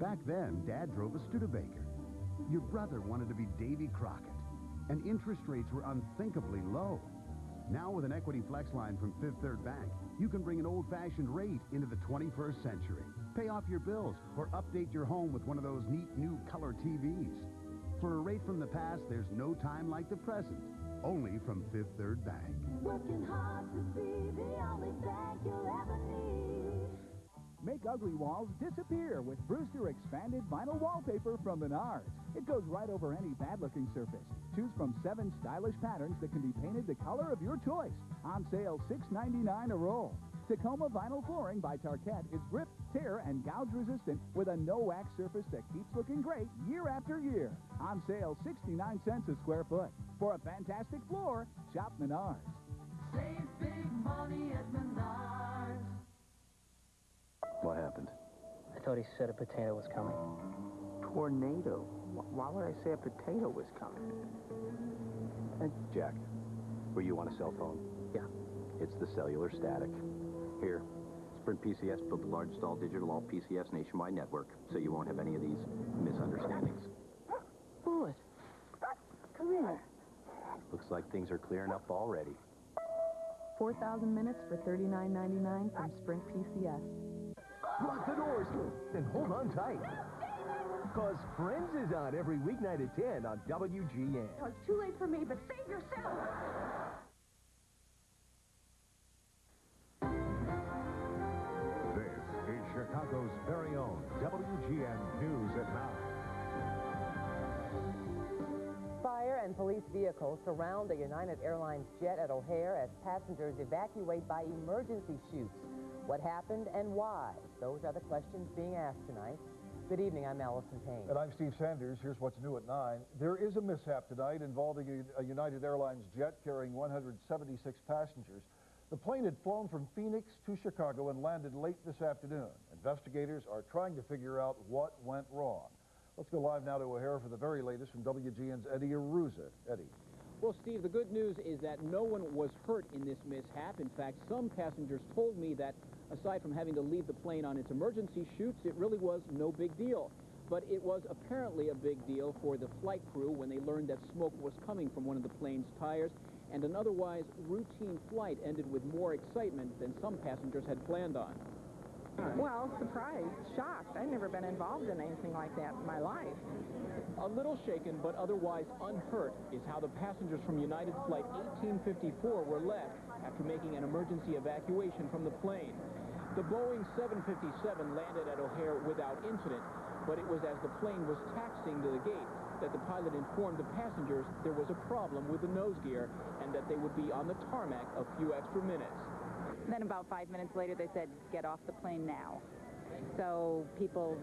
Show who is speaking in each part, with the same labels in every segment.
Speaker 1: Back then, Dad drove a Studebaker. Your brother wanted to be Davy Crockett. And interest rates were unthinkably low. Now with an Equity Flex line from Fifth Third Bank, you can bring an old-fashioned rate into the 21st century. Pay off your bills or update your home with one of those neat new color TVs. For a rate from the past, there's no time like the present. Only from Fifth Third Bank.
Speaker 2: Working hard to be the only bank you'll ever need.
Speaker 3: Make ugly walls disappear with Brewster Expanded Vinyl Wallpaper from Menards. It goes right over any bad-looking surface. Choose from 7 stylish patterns that can be painted the color of your choice. On sale, $6.99 a roll. Tacoma Vinyl Flooring by Tarkett is grip, tear, and gouge resistant with a no-wax surface that keeps looking great year after year. On sale, 69 cents a square foot. For a fantastic floor, shop Menards.
Speaker 2: Save big money at Menards.
Speaker 4: What happened?
Speaker 5: I thought he said a potato was coming.
Speaker 6: Tornado? Why would I say a potato was coming?
Speaker 4: Jack, were you on a cell phone?
Speaker 5: Yeah.
Speaker 4: It's the cellular static. Here, Sprint PCS built the largest all-digital, all-PCS nationwide network, so you won't have any of these misunderstandings.
Speaker 6: Bullet, come here.
Speaker 4: Looks like things are clearing up already.
Speaker 7: 4,000 minutes for $39.99 from Sprint PCS.
Speaker 8: Lock the doors and hold on tight. Because Friends is on every weeknight at 10 on WGN.
Speaker 2: Oh, it's too late for me, but save yourself.
Speaker 9: This is Chicago's very own WGN News at 9.
Speaker 10: Fire and police vehicles surround the United Airlines jet at O'Hare as passengers evacuate by emergency chutes. What happened and why? Those are the questions being asked tonight. Good evening, I'm Allison Payne.
Speaker 11: And I'm Steve Sanders. Here's what's new at 9. There is a mishap tonight involving a United Airlines jet carrying 176 passengers. The plane had flown from Phoenix to Chicago and landed late this afternoon. Investigators are trying to figure out what went wrong. Let's go live now to O'Hare for the very latest from WGN's Eddie Aruza. Eddie.
Speaker 12: Well, Steve, the good news is that no one was hurt in this mishap. In fact, some passengers told me that aside from having to leave the plane on its emergency chutes, it really was no big deal. But it was apparently a big deal for the flight crew when they learned that smoke was coming from one of the plane's tires, and an otherwise routine flight ended with more excitement than some passengers had planned on.
Speaker 13: Well, surprised, shocked. I've never been involved in anything like that in my life.
Speaker 12: A little shaken, but otherwise unhurt, is how the passengers from United Flight 1854 were left after making an emergency evacuation from the plane. The Boeing 757 landed at O'Hare without incident, but it was as the plane was taxiing to the gate that the pilot informed the passengers there was a problem with the nose gear and that they would be on the tarmac a few extra minutes.
Speaker 14: Then about 5 minutes later, they said, get off the plane now. So people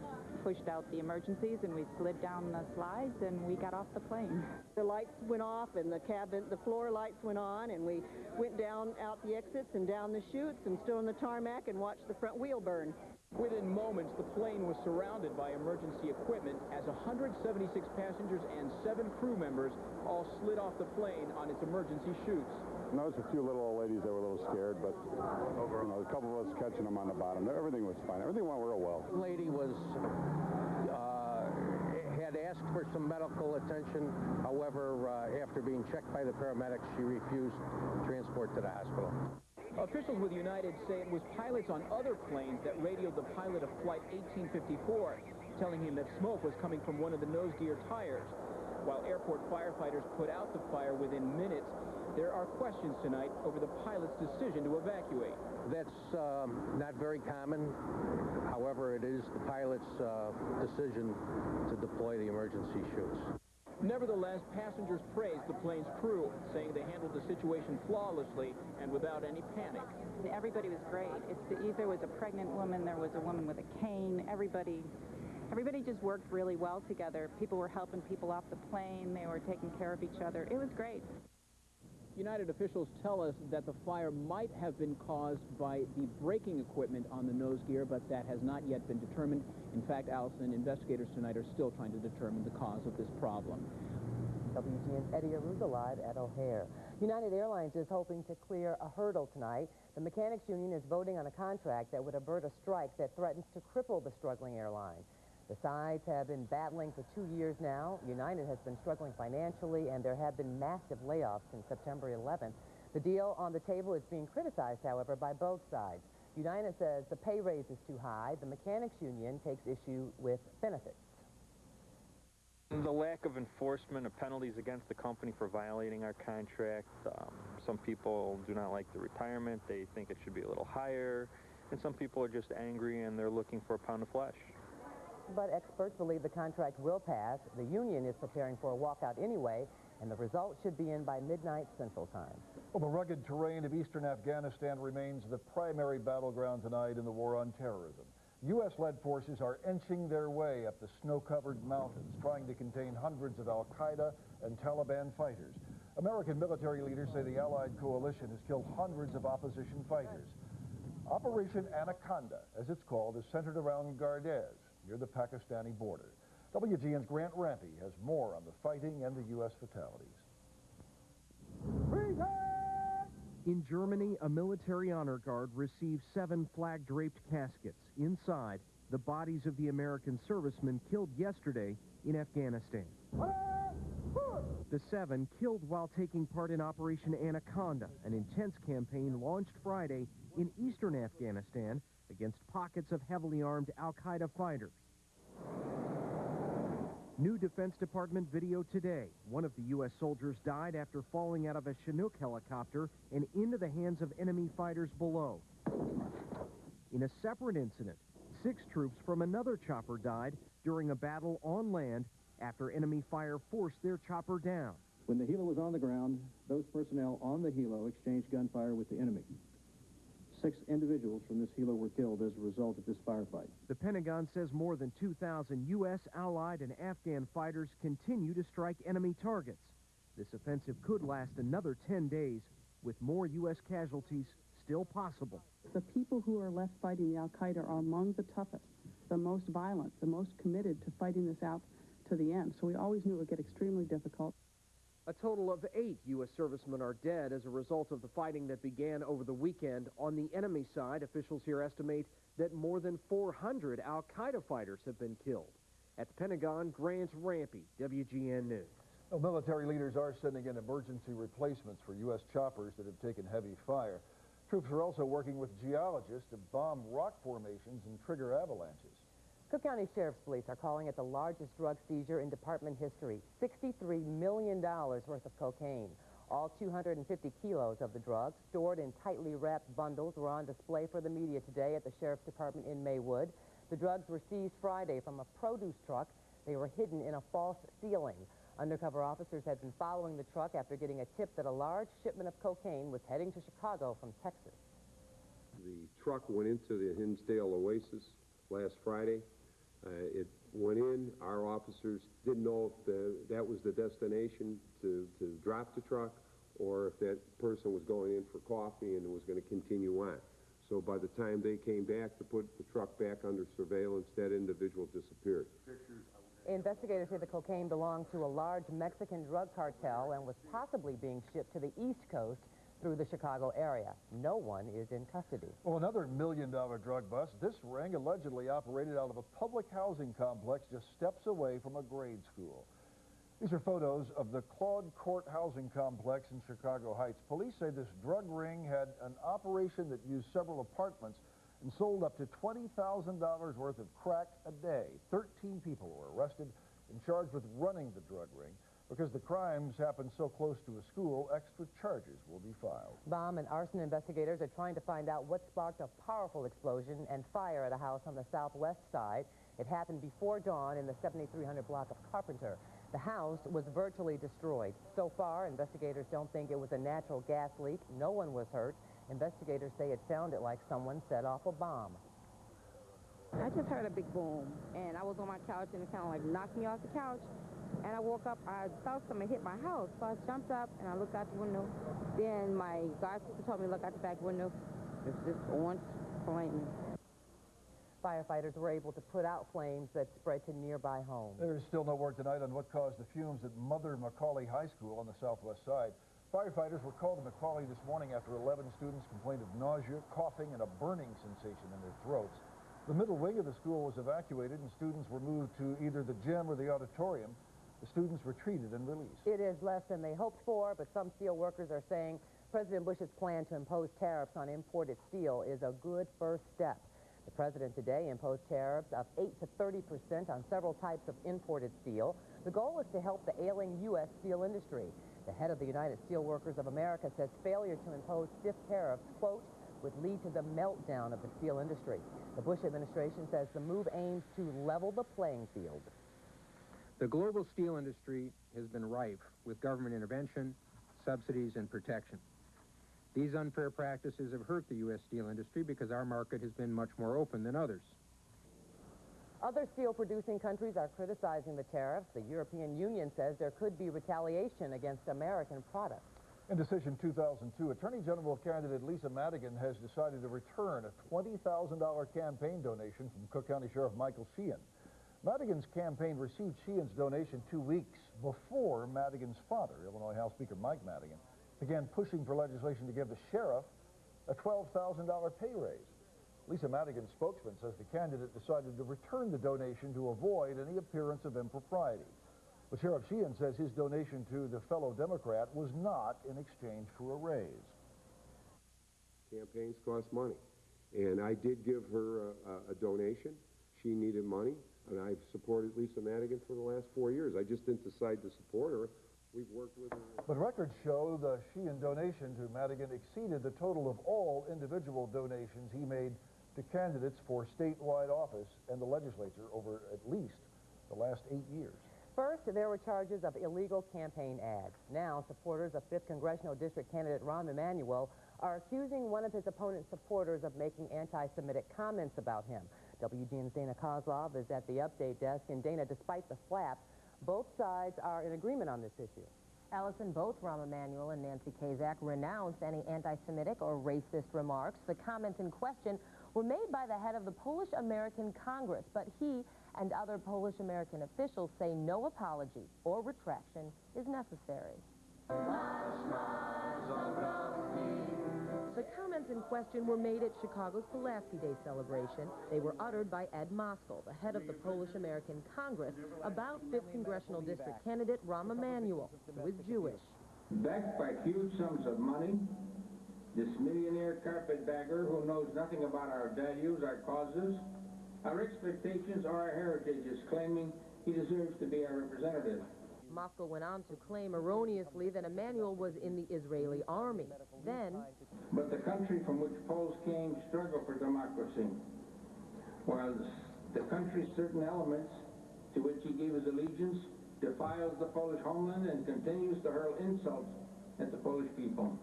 Speaker 14: pushed out the emergencies, and we slid down the slides, and we got off the plane.
Speaker 15: The lights went off, and the floor lights went on, and we went down out the exits and down the chutes and stood on the tarmac and watched the front wheel burn.
Speaker 12: Within moments, the plane was surrounded by emergency equipment as 176 passengers and 7 crew members all slid off the plane on its emergency chutes.
Speaker 16: I noticed a few little old ladies that were a little scared, but a couple of us catching them on the bottom. Everything was fine. Everything went real well.
Speaker 17: The lady was had asked for some medical attention. However, after being checked by the paramedics, she refused transport to the hospital.
Speaker 12: Officials with United say it was pilots on other planes that radioed the pilot of Flight 1854, telling him that smoke was coming from one of the nose gear tires. While airport firefighters put out the fire within minutes, there are questions tonight over the pilot's decision to evacuate.
Speaker 17: That's not very common. However, it is the pilot's decision to deploy the emergency chutes.
Speaker 12: Nevertheless, passengers praised the plane's crew, saying they handled the situation flawlessly and without any panic.
Speaker 14: Everybody was great. There was a pregnant woman, there was a woman with a cane. Everybody just worked really well together. People were helping people off the plane. They were taking care of each other. It was great.
Speaker 12: United officials tell us that the fire might have been caused by the braking equipment on the nose gear, but that has not yet been determined. In fact, Allison, investigators tonight are still trying to determine the cause of this problem.
Speaker 10: WGN's Eddie Aruza live at O'Hare. United Airlines is hoping to clear a hurdle tonight. The mechanics union is voting on a contract that would avert a strike that threatens to cripple the struggling airline. The sides have been battling for 2 years now. United has been struggling financially, and there have been massive layoffs since September 11th. The deal on the table is being criticized, however, by both sides. United says the pay raise is too high. The mechanics union takes issue with benefits.
Speaker 18: The lack of enforcement of penalties against the company for violating our contract. Some people do not like the retirement. They think it should be a little higher. And some people are just angry and they're looking for a pound of flesh.
Speaker 10: But experts believe the contract will pass. The union is preparing for a walkout anyway, and the result should be in by midnight Central Time.
Speaker 11: Well, the rugged terrain of eastern Afghanistan remains the primary battleground tonight in the war on terrorism. U.S.-led forces are inching their way up the snow-covered mountains, trying to contain hundreds of al-Qaeda and Taliban fighters. American military leaders say the Allied coalition has killed hundreds of opposition fighters. Operation Anaconda, as it's called, is centered around Gardez, near the Pakistani border. WGN's Grant Rampey has more on the fighting and the U.S. fatalities.
Speaker 19: In Germany, a military honor guard received 7 flag-draped caskets. Inside, the bodies of the American servicemen killed yesterday in Afghanistan. The 7 killed while taking part in Operation Anaconda, an intense campaign launched Friday in eastern Afghanistan against pockets of heavily armed al-Qaeda fighters. New Defense Department video today. One of the U.S. soldiers died after falling out of a Chinook helicopter and into the hands of enemy fighters below. In a separate incident, 6 troops from another chopper died during a battle on land after enemy fire forced their chopper down.
Speaker 20: When the helo was on the ground, those personnel on the helo exchanged gunfire with the enemy. 6 individuals from this helo were killed as a result of this firefight.
Speaker 19: The Pentagon says more than 2,000 U.S., Allied, and Afghan fighters continue to strike enemy targets. This offensive could last another 10 days, with more U.S. casualties still possible.
Speaker 21: The people who are left fighting the al-Qaeda are among the toughest, the most violent, the most committed to fighting this out to the end. So we always knew it would get extremely difficult.
Speaker 19: A total of 8 U.S. servicemen are dead as a result of the fighting that began over the weekend. On the enemy side, officials here estimate that more than 400 al-Qaeda fighters have been killed. At the Pentagon, Grant Rampey, WGN News.
Speaker 11: Well, military leaders are sending in emergency replacements for U.S. choppers that have taken heavy fire. Troops are also working with geologists to bomb rock formations and trigger avalanches.
Speaker 10: Cook County Sheriff's Police are calling it the largest drug seizure in department history. $63 million worth of cocaine. All 250 kilos of the drugs, stored in tightly wrapped bundles, were on display for the media today at the Sheriff's Department in Maywood. The drugs were seized Friday from a produce truck. They were hidden in a false ceiling. Undercover officers had been following the truck after getting a tip that a large shipment of cocaine was heading to Chicago from Texas.
Speaker 22: The truck went into the Hinsdale Oasis last Friday. It went in. Our officers didn't know if that was the destination to drop the truck, or if that person was going in for coffee and was going to continue on. So by the time they came back to put the truck back under surveillance, that individual disappeared.
Speaker 10: Investigators say the cocaine belonged to a large Mexican drug cartel and was possibly being shipped to the East Coast through the Chicago area. No one is in custody.
Speaker 11: Well, another $1 million drug bust. This ring allegedly operated out of a public housing complex just steps away from a grade school. These are photos of the Claude Court housing complex in Chicago Heights. Police say this drug ring had an operation that used several apartments and sold up to $20,000 worth of crack a day. 13 people were arrested and charged with running the drug ring. Because the crimes happened so close to a school, extra charges will be filed.
Speaker 10: Bomb and arson investigators are trying to find out what sparked a powerful explosion and fire at a house on the southwest side. It happened before dawn in the 7300 block of Carpenter. The house was virtually destroyed. So far, investigators don't think it was a natural gas leak. No one was hurt. Investigators say it sounded like someone set off a bomb.
Speaker 23: I just heard a big boom, and I was on my couch, and it kind of like knocked me off the couch. And I woke up, I thought something hit my house, so I jumped up and I looked out the window. Then my god sister told me to look out the back window. It's just orange flame.
Speaker 10: Firefighters were able to put out flames that spread to nearby homes.
Speaker 11: There is still no word tonight on what caused the fumes at Mother Macaulay High School on the southwest side. Firefighters were called to Macaulay this morning after 11 students complained of nausea, coughing, and a burning sensation in their throats. The middle wing of the school was evacuated and students were moved to either the gym or the auditorium. The students were treated and released.
Speaker 10: It is less than they hoped for, but some steel workers are saying President Bush's plan to impose tariffs on imported steel is a good first step. The president today imposed tariffs of 8 to 30% on several types of imported steel. The goal is to help the ailing U.S. steel industry. The head of the United Steelworkers of America says failure to impose stiff tariffs, quote, would lead to the meltdown of the steel industry. The Bush administration says the move aims to level the playing field.
Speaker 1: The global steel industry has been rife with government intervention, subsidies, and protection. These unfair practices have hurt the U.S. steel industry because our market has been much more open than others.
Speaker 10: Other steel-producing countries are criticizing the tariffs. The European Union says there could be retaliation against American products.
Speaker 11: In decision 2002, Attorney General candidate Lisa Madigan has decided to return a $20,000 campaign donation from Cook County Sheriff Michael Sheehan. Madigan's campaign received Sheehan's donation 2 weeks before Madigan's father, Illinois House Speaker Mike Madigan, began pushing for legislation to give the sheriff a $12,000 pay raise. Lisa Madigan's spokesman says the candidate decided to return the donation to avoid any appearance of impropriety. But Sheriff Sheehan says his donation to the fellow Democrat was not in exchange for a raise.
Speaker 22: Campaigns cost money, and I did give her a donation. She needed money, and I've supported Lisa Madigan for the last 4 years. I just didn't decide to support her. We've worked with her.
Speaker 11: But records show the Sheehan donation to Madigan exceeded the total of all individual donations he made to candidates for statewide office and the legislature over at least the last 8 years.
Speaker 10: First, there were charges of illegal campaign ads. Now, supporters of 5th Congressional District candidate Rahm Emanuel are accusing one of his opponent's supporters of making anti-Semitic comments about him. WGN's Dana Kozlov is at the update desk. And Dana, despite the slap, both sides are in agreement on this issue.
Speaker 3: Allison, both Rahm Emanuel and Nancy Kazak renounced any anti-Semitic or racist remarks. The comments in question were made by the head of the Polish-American Congress, but he and other Polish-American officials say no apology or retraction is necessary.
Speaker 10: The comments in question were made at Chicago's Pulaski Day celebration. They were uttered by Ed Moskal, the head of the Polish-American Congress, about 5th Congressional District candidate Rahm Emanuel, who is Jewish.
Speaker 5: Backed by huge sums of money, this millionaire carpetbagger who knows nothing about our values, our causes, our expectations, or our heritage is claiming he deserves to be our representative.
Speaker 10: Moskal went on to claim erroneously that Emanuel was in the Israeli army. Then,
Speaker 5: but the country from which Poles came struggled for democracy, while the country's certain elements to which he gave his allegiance defiles the Polish homeland and continues to hurl insults at the Polish people.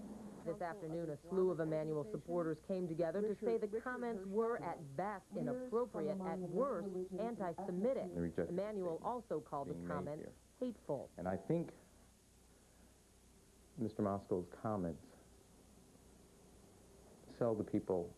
Speaker 10: This afternoon, a slew of Emanuel supporters came together to say the comments were at best inappropriate, at worst anti-Semitic. Emanuel also called the comments hateful.
Speaker 4: And I think Mr. Moskal's comments sell the people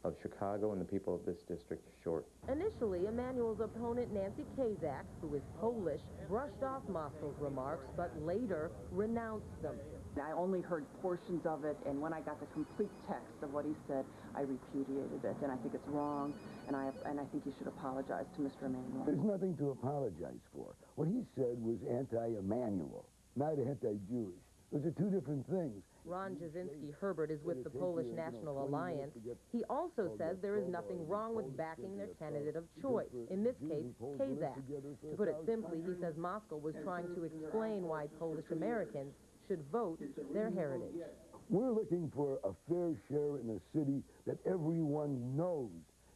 Speaker 4: of Chicago and the people of this district short.
Speaker 10: Initially, Emanuel's opponent, Nancy Kazak, who is Polish, brushed off Moskal's remarks, but later renounced them.
Speaker 24: I only heard portions of it, and when I got the complete text of what he said, I repudiated it, and I think it's wrong, and I think you should apologize to Mr. Emanuel.
Speaker 25: There's nothing to apologize for. What he said was anti-Emanuel, not anti-Jewish. Those are two different things.
Speaker 10: Ron Jasinski Herbert is with the Polish National Alliance. He also says there is nothing wrong with backing their candidate of choice, in this case, Kazak. To put it simply, he says Moskal was trying to explain why Polish Americans should vote their heritage.
Speaker 25: We're looking for a fair share in a city that everyone knows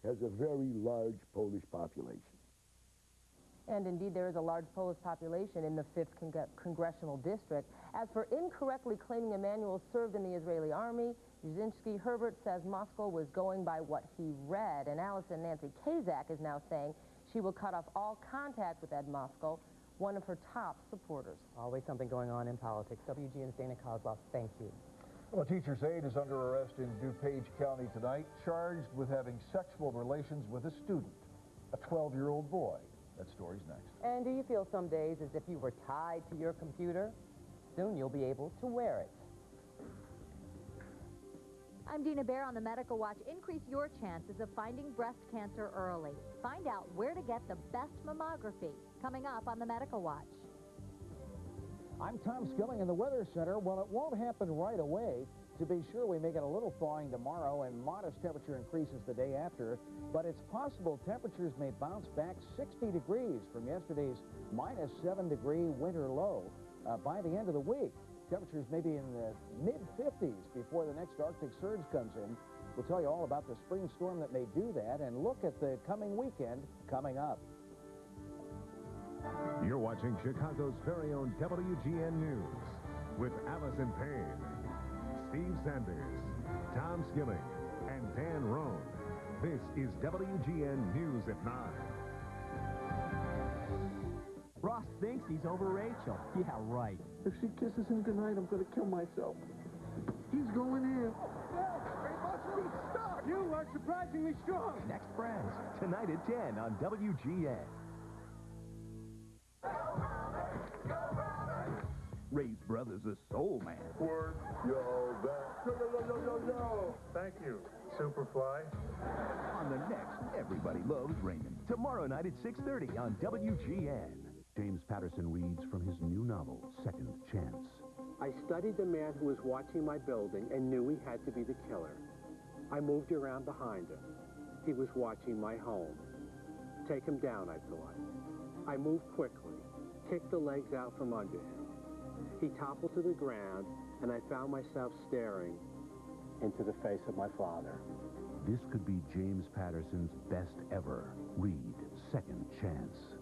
Speaker 25: has a very large Polish population.
Speaker 10: And indeed, there is a large Polish population in the 5th Congressional District. As for incorrectly claiming Emanuel served in the Israeli army, Jasinski Herbert says Moskal was going by what he read. And Allison Nancy Kazak is now saying she will cut off all contact with Ed Moskal, one of her top supporters. Always something going on in politics. WGN's Dana Kozlov, thank you.
Speaker 11: Well, a teacher's aide is under arrest in DuPage County tonight, charged with having sexual relations with a student, a 12-year-old boy. That story's next.
Speaker 10: And do you feel some days as if you were tied to your computer? Soon you'll be able to wear it.
Speaker 2: I'm Dina Baer on the Medical Watch. Increase your chances of finding breast cancer early. Find out where to get the best mammography. Coming up on the Medical Watch.
Speaker 6: I'm Tom Skilling in the Weather Center. Well, it won't happen right away. To be sure, we may get a little thawing tomorrow and modest temperature increases the day after, but it's possible temperatures may bounce back 60 degrees from yesterday's -7-degree winter low by the end of the week. Temperatures may be in the mid-50s before the next Arctic surge comes in. We'll tell you all about the spring storm that may do that and look at the coming weekend coming up.
Speaker 7: You're watching Chicago's very own WGN News with Allison Payne, Steve Sanders, Tom Skilling, and Dan Roan. This is WGN News at 9.
Speaker 8: Ross thinks he's over Rachel. Yeah, right.
Speaker 9: If she kisses him goodnight, I'm going to kill myself. He's going in.
Speaker 8: He must be stuck. You are surprisingly strong.
Speaker 26: Next Friends, tonight at 10 on WGN.
Speaker 27: Ray's brother's a soul man.
Speaker 28: Word, yo, that. Yo. Thank you, Superfly.
Speaker 27: On the next Everybody Loves Raymond. Tomorrow night at 6:30 on WGN.
Speaker 29: James Patterson reads from his new novel, Second Chance.
Speaker 30: I studied the man who was watching my building and knew he had to be the killer. I moved around behind him. He was watching my home. Take him down, I thought. I moved quickly, kicked the legs out from under him. He toppled to the ground, and I found myself staring into the face of my father.
Speaker 29: This could be James Patterson's best ever. Read Second Chance.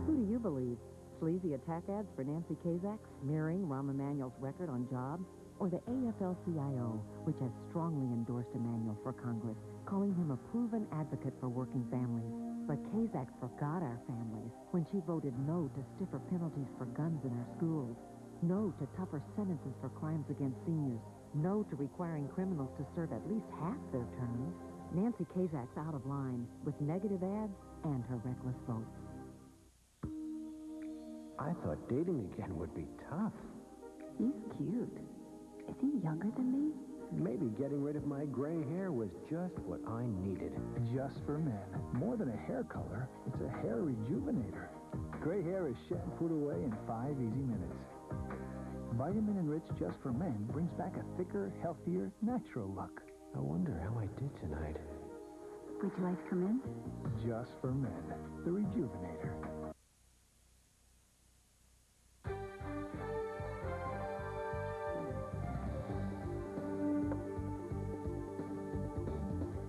Speaker 10: Who do you believe? Sleazy attack ads for Nancy Kazak smearing Rahm Emanuel's record on jobs? Or the AFL-CIO, which has strongly endorsed Emanuel for Congress, calling him a proven advocate for working families? But Kazak forgot our families when she voted no to stiffer penalties for guns in our schools, no to tougher sentences for crimes against seniors, no to requiring criminals to serve at least half their terms. Nancy Kazak's out of line with negative ads and her reckless votes.
Speaker 31: I thought dating again would be tough.
Speaker 32: He's cute. Is he younger than me?
Speaker 31: Maybe getting rid of my gray hair was just what I needed.
Speaker 33: Just for men. More than a hair color, it's a hair rejuvenator. Gray hair is shampooed away in 5 easy minutes. Vitamin Enriched Just for Men brings back a thicker, healthier, natural look.
Speaker 31: I wonder how I did tonight.
Speaker 32: Would you like to come in?
Speaker 33: Just for Men, the Rejuvenator.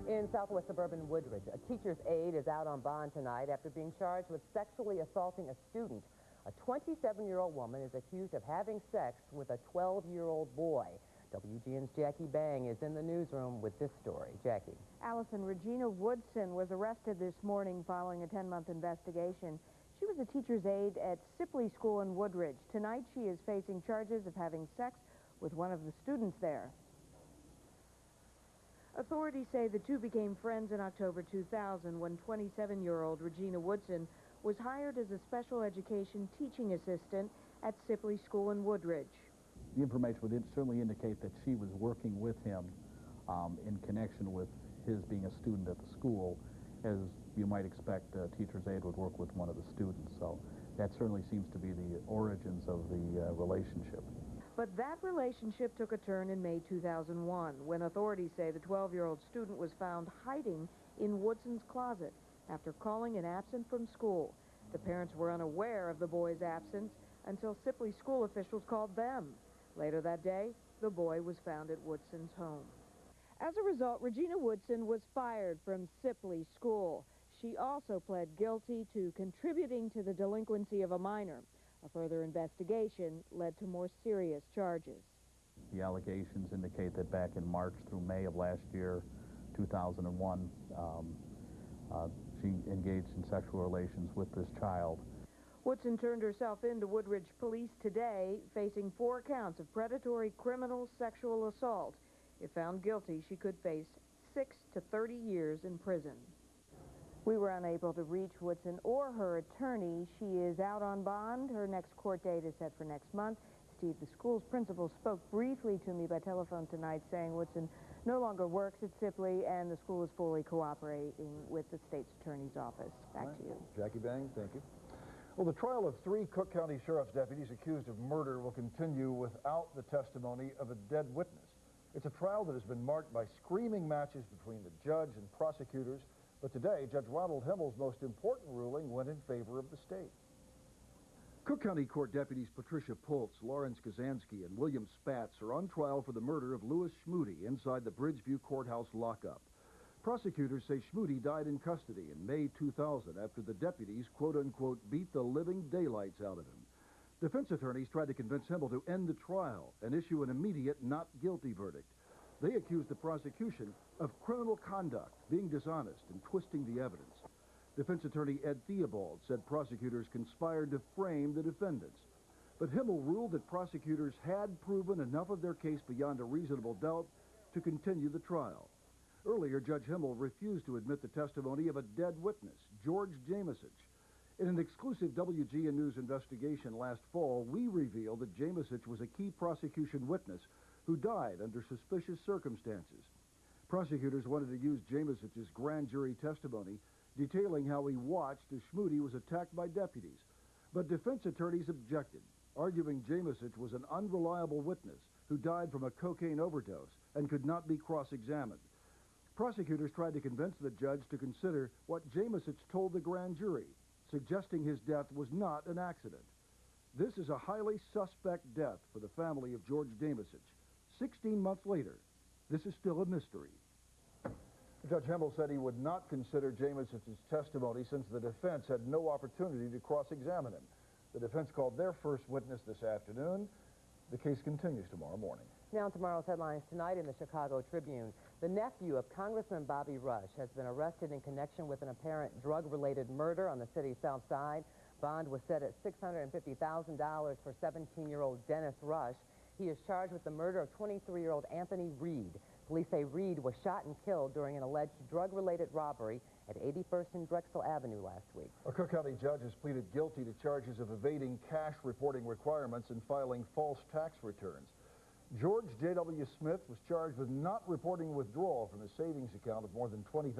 Speaker 10: In southwest suburban Woodridge, a teacher's aide is out on bond tonight after being charged with sexually assaulting a student. A 27-year-old woman is accused of having sex with a 12-year-old boy. WGN's Jackie Bang is in the newsroom with this story. Jackie.
Speaker 34: Allison, Regina Woodson was arrested this morning following a 10-month investigation. She was a teacher's aide at Sipley School in Woodridge. Tonight she is facing charges of having sex with one of the students there. Authorities say the two became friends in October 2000 when 27-year-old Regina Woodson was hired as a special education teaching assistant at Sipley School in Woodridge.
Speaker 20: The information would certainly indicate that she was working with him in connection with his being a student at the school, as you might expect a teacher's aide would work with one of the students. So that certainly seems to be the origins of the relationship.
Speaker 34: But that relationship took a turn in May 2001 when authorities say the 12-year-old student was found hiding in Woodson's closet after calling in absent from school. The parents were unaware of the boy's absence until Sipley school officials called them. Later that day, the boy was found at Woodson's home. As a result, Regina Woodson was fired from Sipley School. She also pled guilty to contributing to the delinquency of a minor. A further investigation led to more serious charges.
Speaker 20: The allegations indicate that back in March through May of last year, 2001, she engaged in sexual relations with this child.
Speaker 34: Woodson turned herself in to Woodridge police today, facing 4 counts of predatory criminal sexual assault. If found guilty, she could face 6 to 30 years in prison. We were unable to reach Woodson or her attorney. She is out on bond. Her next court date is set for next month. Steve. The school's principal spoke briefly to me by telephone tonight, saying Woodson no longer works at Sibley, and the school is fully cooperating with the state's attorney's office. Back to you.
Speaker 11: Jackie Bang, thank you. Well, the trial of 3 Cook County Sheriff's deputies accused of murder will continue without the testimony of a dead witness. It's a trial that has been marked by screaming matches between the judge and prosecutors, but today, Judge Ronald Himmel's most important ruling went in favor of the state. Cook County Court deputies Patricia Pultz, Lawrence Kazansky, and William Spatz are on trial for the murder of Louis Schmoody inside the Bridgeview Courthouse lockup. Prosecutors say Schmoody died in custody in May 2000 after the deputies, quote-unquote, beat the living daylights out of him. Defense attorneys tried to convince Himmel to end the trial and issue an immediate not guilty verdict. They accused the prosecution of criminal conduct, being dishonest, and twisting the evidence. Defense attorney Ed Theobald said prosecutors conspired to frame the defendants. But Himmel ruled that prosecutors had proven enough of their case beyond a reasonable doubt to continue the trial. Earlier, Judge Himmel refused to admit the testimony of a dead witness, George Jamesich. In an exclusive WGN News investigation last fall, we revealed that Jamesich was a key prosecution witness who died under suspicious circumstances. Prosecutors wanted to use Jamesich's grand jury testimony detailing how he watched as Schmoody was attacked by deputies. But defense attorneys objected, arguing Jamesich was an unreliable witness who died from a cocaine overdose and could not be cross-examined. Prosecutors tried to convince the judge to consider what Jamesich told the grand jury, suggesting his death was not an accident. This is a highly suspect death for the family of George Jamesich. 16 months later, this is still a mystery. Judge Himmel said he would not consider Jamesich's testimony since the defense had no opportunity to cross-examine him. The defense called their first witness this afternoon. The case continues tomorrow morning.
Speaker 10: Now tomorrow's headlines tonight in the Chicago Tribune. The nephew of Congressman Bobby Rush has been arrested in connection with an apparent drug-related murder on the city's south side. Bond was set at $650,000 for 17-year-old Dennis Rush. He is charged with the murder of 23-year-old Anthony Reed. Police say Reed was shot and killed during an alleged drug-related robbery at 81st and Drexel Avenue last week.
Speaker 11: A Cook County judge has pleaded guilty to charges of evading cash reporting requirements and filing false tax returns. George J.W. Smith was charged with not reporting withdrawal from his savings account of more than $20,000.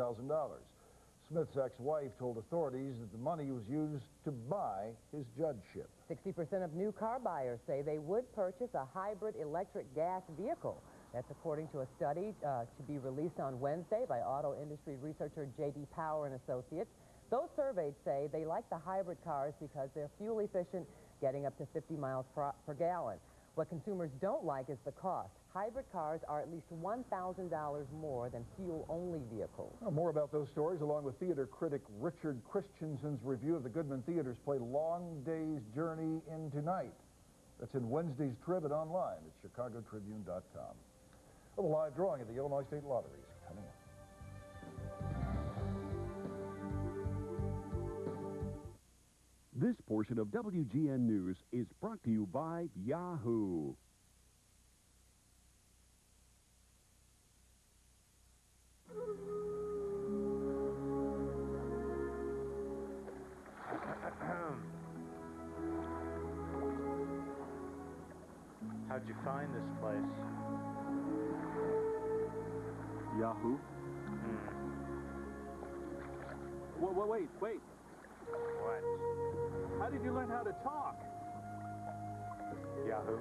Speaker 11: Smith's ex-wife told authorities that the money was used to buy his judgeship.
Speaker 10: 60% of new car buyers say they would purchase a hybrid electric gas vehicle. That's according to a study to be released on Wednesday by auto industry researcher J.D. Power and Associates. Those surveyed say they like the hybrid cars because they're fuel efficient, getting up to 50 miles per gallon. What consumers don't like is the cost. Hybrid cars are at least $1,000 more than fuel-only vehicles.
Speaker 11: Well, more about those stories, along with theater critic Richard Christensen's review of the Goodman Theater's play Long Day's Journey into Night. That's in Wednesday's Trib and online at chicagotribune.com. Well, the live drawing of the Illinois State Lottery is coming up.
Speaker 29: This portion of WGN News is brought to you by Yahoo.
Speaker 1: How'd you find this place?
Speaker 20: Yahoo? Wait.
Speaker 1: What?
Speaker 20: How did you learn how to talk?
Speaker 1: Yahoo.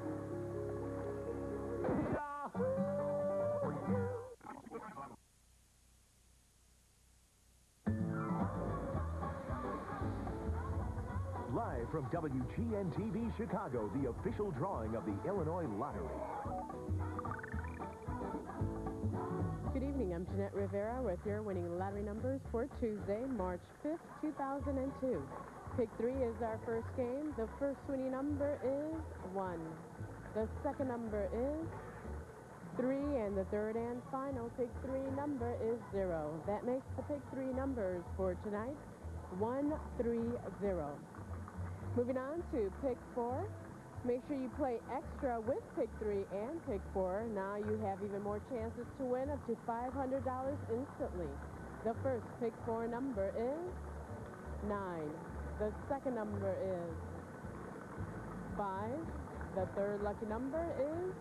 Speaker 27: Live from WGN TV Chicago, the official drawing of the Illinois Lottery.
Speaker 3: Good evening, I'm Jeanette Rivera with your winning lottery numbers for Tuesday, March 5th, 2002. Pick 3 is our first game. The first winning number is 1. The second number is 3, and the third and final Pick 3 number is 0. That makes the Pick 3 numbers for tonight 130. Moving on to Pick 4. Make sure you play extra with Pick 3 and Pick 4. Now you have even more chances to win up to $500 instantly. The first Pick 4 number is 9. The second number is 5. The third lucky number is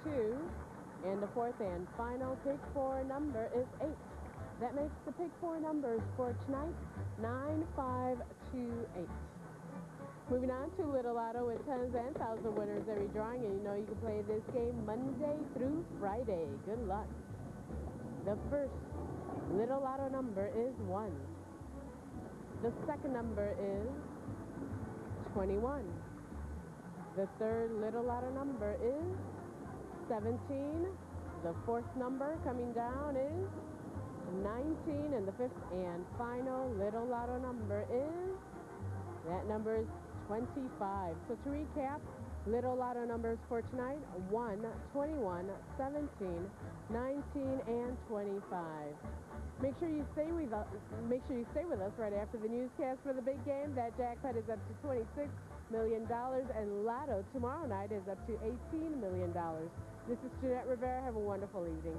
Speaker 3: 2. And the fourth and final pick 4 number is 8. That makes the pick 4 numbers for tonight 9528. Moving on to Little Lotto with tons and thousands of winners every drawing, and you know you can play this game Monday through Friday. Good luck. The first Little Lotto number is 1. The second number is 21. The third Little Lotto number is 17. The fourth number coming down is 19. And the fifth and final Little Lotto number is, that number is 25. So to recap, Little Lotto numbers for tonight: 1, 21, 17, 19, and 25. Make sure you stay with us. Make sure you stay with us right after the newscast for the big game. That jackpot is up to $26 million, and Lotto tomorrow night is up to $18 million. This is Jeanette Rivera. Have a wonderful evening.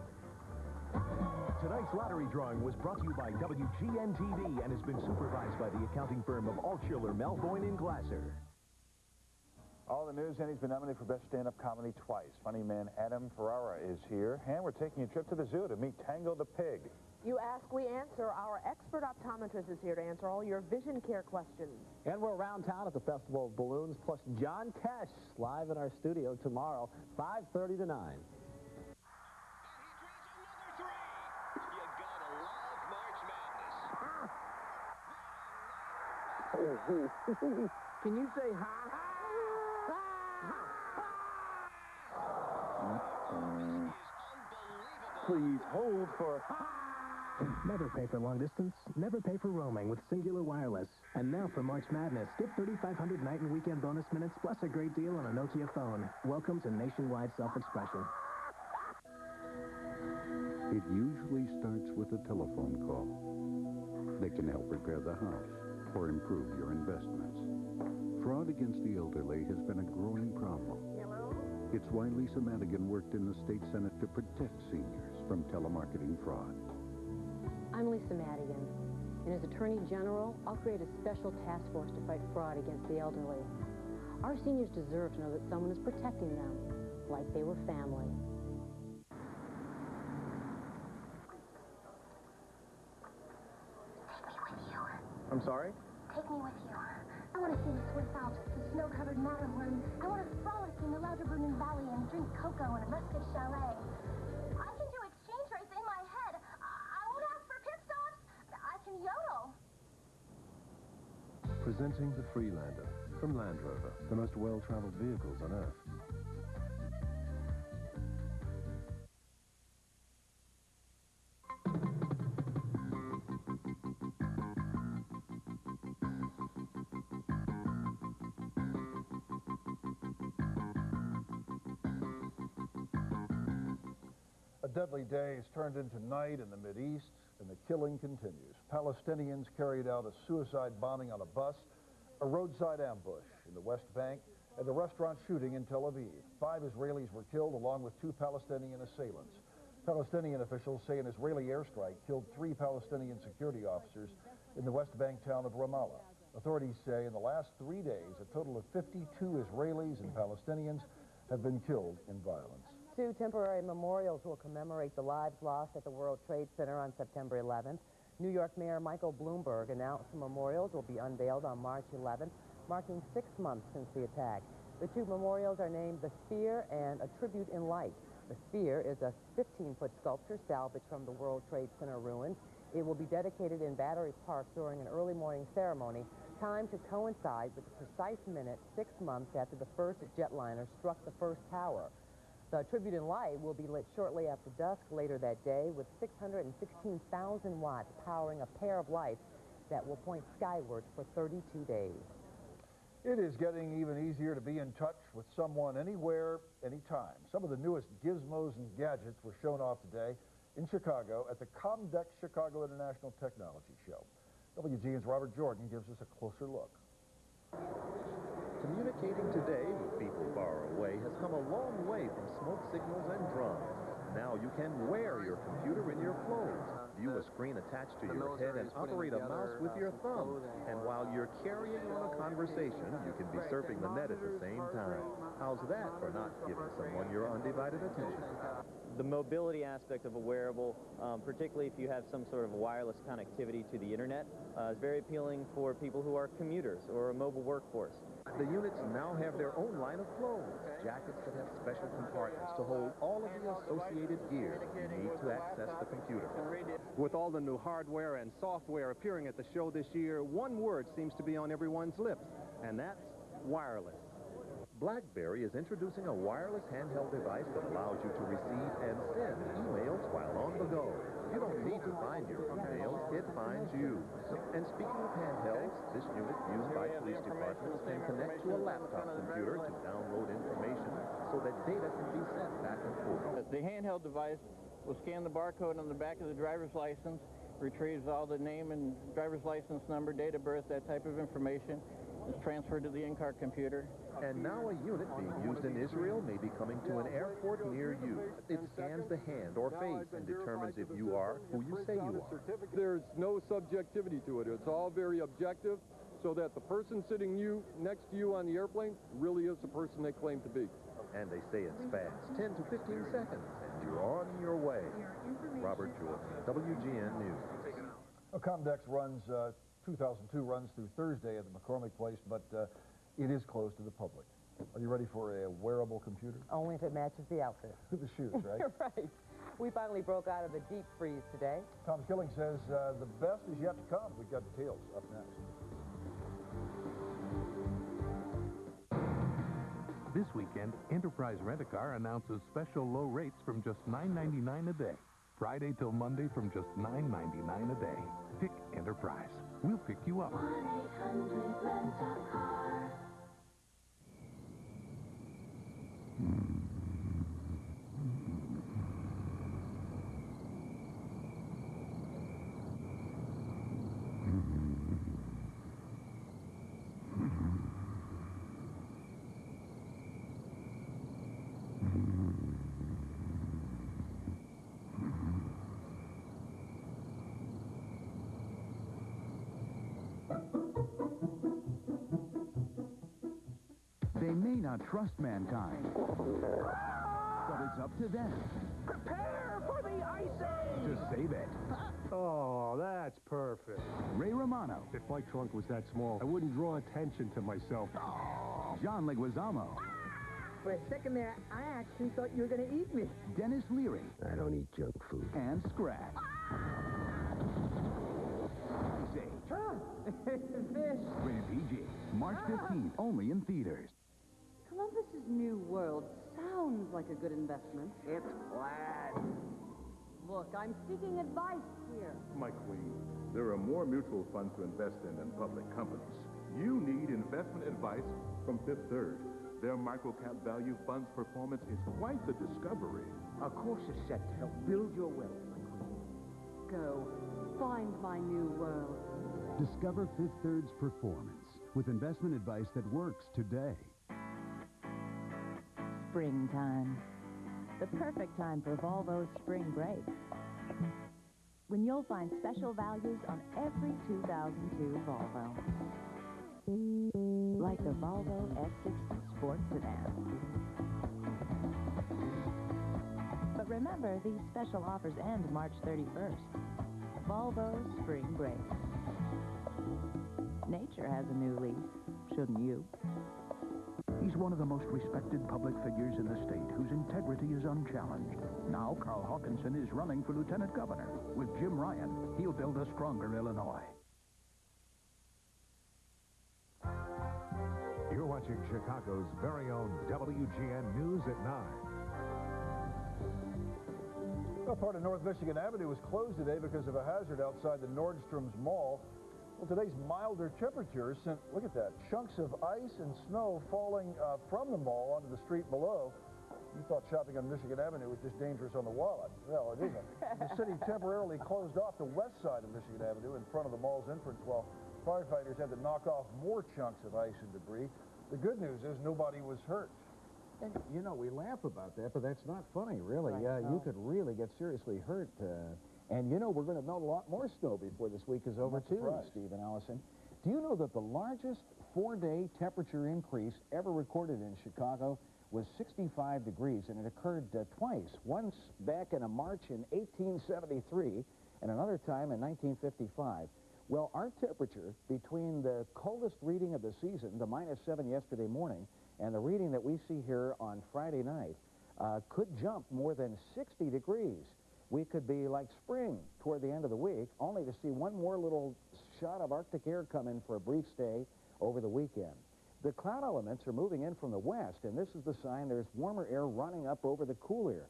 Speaker 27: Tonight's lottery drawing was brought to you by WGN TV and has been supervised by the accounting firm of Altshuler, Melvoin, and Glasser.
Speaker 11: All the news, and he's been nominated for Best Stand-Up Comedy twice. Funny man Adam Ferrara is here, and we're taking a trip to the zoo to meet Tango the pig.
Speaker 4: You ask, we answer. Our expert optometrist is here to answer all your vision care questions.
Speaker 5: And we're around town at the Festival of Balloons, plus John Tesh live in our studio tomorrow, 5:30 to 9.
Speaker 4: Can you say ha?
Speaker 5: Please hold for...
Speaker 12: Never pay for long distance, never pay for roaming with Singular Wireless. And now for March Madness, get 3,500 night and weekend bonus minutes plus a great deal on a Nokia phone. Welcome to nationwide self-expression.
Speaker 29: It usually starts with a telephone call. They can help repair the house or improve your investments. Fraud against the elderly has been a growing problem.
Speaker 4: Hello?
Speaker 29: It's why Lisa Madigan worked in the state senate to protect seniors from telemarketing fraud.
Speaker 13: I'm Lisa Madigan, and as Attorney General, I'll create a special task force to fight fraud against the elderly. Our seniors deserve to know that someone is protecting them, like they were family.
Speaker 5: I'm sorry?
Speaker 14: Take me with you. I want to see the Swiss Alps, the snow-covered Matterhorn. I want to frolic in the Lauterbrunnen Valley and drink cocoa in a rustic chalet. I can do exchange rates in my head. I won't ask for pit stops. I can yodel.
Speaker 15: Presenting the Freelander from Land Rover, the most well-traveled vehicles on Earth.
Speaker 11: A deadly day has turned into night in the Mideast, and the killing continues. Palestinians carried out a suicide bombing on a bus, a roadside ambush in the West Bank, and a restaurant shooting in Tel Aviv. 5 Israelis were killed, along with 2 Palestinian assailants. Palestinian officials say an Israeli airstrike killed 3 Palestinian security officers in the West Bank town of Ramallah. Authorities say in the last 3 days, a total of 52 Israelis and Palestinians have been killed in violence.
Speaker 10: 2 temporary memorials will commemorate the lives lost at the World Trade Center on September 11th. New York Mayor Michael Bloomberg announced the memorials will be unveiled on March 11th, marking 6 months since the attack. The 2 memorials are named The Sphere and A Tribute in Light. The Sphere is a 15-foot sculpture salvaged from the World Trade Center ruins. It will be dedicated in Battery Park during an early morning ceremony, timed to coincide with the precise minute 6 months after the first jetliner struck the first tower. The Tribute in Light will be lit shortly after dusk later that day, with 616,000 watts powering a pair of lights that will point skyward for 32 days.
Speaker 11: It is getting even easier to be in touch with someone anywhere, anytime. Some of the newest gizmos and gadgets were shown off today in Chicago at the Comdex Chicago International Technology Show. WGN's Robert Jordan gives us a closer look.
Speaker 16: Communicating today with people far away has come a long way from smoke signals and drums.
Speaker 27: Now you can wear your computer in your clothes, view a screen attached to your head, and operate a mouse with your thumb. And while you're carrying on a conversation, you can be surfing the net at the same time. How's that for not giving someone your undivided attention?
Speaker 2: The mobility aspect of a wearable, particularly if you have some sort of wireless connectivity to the internet, is very appealing for people who are commuters or a mobile workforce.
Speaker 27: The units now have their own line of clothes, jackets that have special compartments to hold all of the associated gear you need to access the computer.
Speaker 6: With all the new hardware and software appearing at the show this year, one word seems to be on everyone's lips, and that's wireless.
Speaker 27: BlackBerry is introducing a wireless handheld device that allows you to receive and send emails while on the go. You don't need to find your emails, it finds you. And speaking of handhelds, this unit used by police departments can connect to a laptop computer to download information so that data can be sent back and forth.
Speaker 7: The handheld device will scan the barcode on the back of the driver's license, retrieves all the name and driver's license number, date of birth, that type of information. It's transferred to the in-car computer.
Speaker 27: And now a unit being used in Israel may be coming to an airport near you. It scans the hand or face and determines if you are who you say you are.
Speaker 8: There's no subjectivity to it. It's all very objective, so that the person sitting next to you on the airplane really is the person they claim to be.
Speaker 27: And they say it's fast, 10 to 15 seconds, and you're on your way. Robert Jordan, WGN News.
Speaker 11: Comdex runs 2002 runs through Thursday at the McCormick Place, but it is closed to the public. Are you ready for a wearable computer?
Speaker 10: Only if it matches the outfit.
Speaker 11: The shoes, right?
Speaker 10: You're right. We finally broke out of the deep freeze today.
Speaker 11: Tom Skilling says the best is yet to come. We've got details up next.
Speaker 26: This weekend, Enterprise Rent-A-Car announces special low rates from just $9.99 a day. Friday till Monday from just $9.99 a day. Pick Enterprise. We'll pick you up.
Speaker 14: 1-800-RENT-A-CAR.
Speaker 29: They may not trust mankind, but it's up to them
Speaker 34: Prepare for the ice age!
Speaker 29: to save it.
Speaker 33: Oh, that's perfect.
Speaker 29: Ray Romano,
Speaker 33: If my trunk was that small, I wouldn't draw attention to myself.
Speaker 29: John Leguizamo,
Speaker 9: For a second there, I actually thought you were going to eat me.
Speaker 29: Dennis Leary,
Speaker 31: I don't eat junk food.
Speaker 29: and Scratch. Ice Age.
Speaker 9: Fish.
Speaker 29: Rated PG. March 15th, only in theaters.
Speaker 13: Columbus's New World sounds like a good investment.
Speaker 31: It's flat.
Speaker 13: Look, I'm seeking advice here.
Speaker 16: My queen, there are more mutual funds to invest in than public companies. You need investment advice from Fifth Third. Their microcap value fund's performance is quite the discovery.
Speaker 31: Our course is set to help build your wealth, my queen.
Speaker 13: Go, find my new world.
Speaker 29: Discover Fifth Third's performance with investment advice that works today.
Speaker 17: Springtime. The perfect time for Volvo's spring break. When you'll find special values on every 2002 Volvo. Like the Volvo S60 Sport Sedan. But remember, these special offers end March 31st. Volvo's spring break. Nature has a new leaf, shouldn't you?
Speaker 29: He's one of the most respected public figures in the state whose integrity is unchallenged. Now Carl Hawkinson is running for lieutenant governor. With Jim Ryan, he'll build a stronger Illinois.
Speaker 27: You're watching Chicago's very own WGN News at 9.
Speaker 11: Well, part of North Michigan Avenue was closed today because of a hazard outside the Nordstrom's Mall. Well, today's milder temperatures sent, look at that, chunks of ice and snow falling from the mall onto the street below. You thought shopping on Michigan Avenue was just dangerous on the wallet. Well, it isn't. The city temporarily closed off the west side of Michigan Avenue in front of the mall's entrance while firefighters had to knock off more chunks of ice and debris. The good news is nobody was hurt.
Speaker 1: And, you know, we laugh about that, but that's not funny, really.
Speaker 10: Right, no.
Speaker 1: You could really get seriously hurt. And, you know, we're going to melt a lot more snow before this week is over, too, Steve and Allison. Do you know that the largest 4-day temperature increase ever recorded in Chicago was 65 degrees, and it occurred twice, once back in a March in 1873 and another time in 1955. Well, our temperature between the coldest reading of the season, the -7 yesterday morning, and the reading that we see here on Friday night could jump more than 60 degrees. We could be like spring toward the end of the week, only to see one more little shot of Arctic air come in for a brief stay over the weekend. The cloud elements are moving in from the west, and this is the sign there's warmer air running up over the cool air.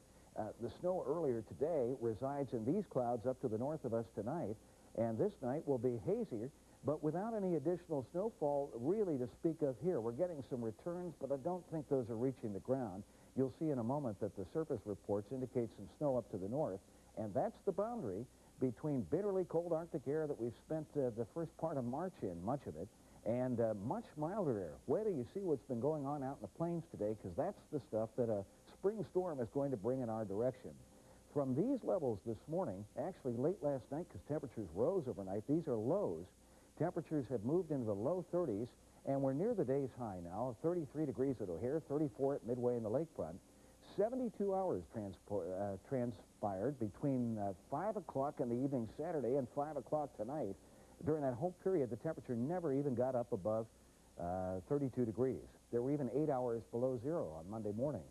Speaker 1: The snow earlier today resides in these clouds up to the north of us tonight, and this night will be hazier, but without any additional snowfall really to speak of here. We're getting some returns, but I don't think those are reaching the ground. You'll see in a moment that the surface reports indicate some snow up to the north, and that's the boundary between bitterly cold Arctic air that we've spent the first part of March in, much of it, and much milder air. Wait till you see what's been going on out in the plains today, because that's the stuff that a spring storm is going to bring in our direction. From these levels this morning, actually late last night, because temperatures rose overnight, these are lows. Temperatures have moved into the low 30s, and we're near the day's high now, 33 degrees at O'Hare, 34 at Midway in the lakefront. 72 hours transpired between 5 o'clock in the evening Saturday and 5 o'clock tonight. During that whole period, the temperature never even got up above 32 degrees. There were even 8 hours below zero on Monday morning.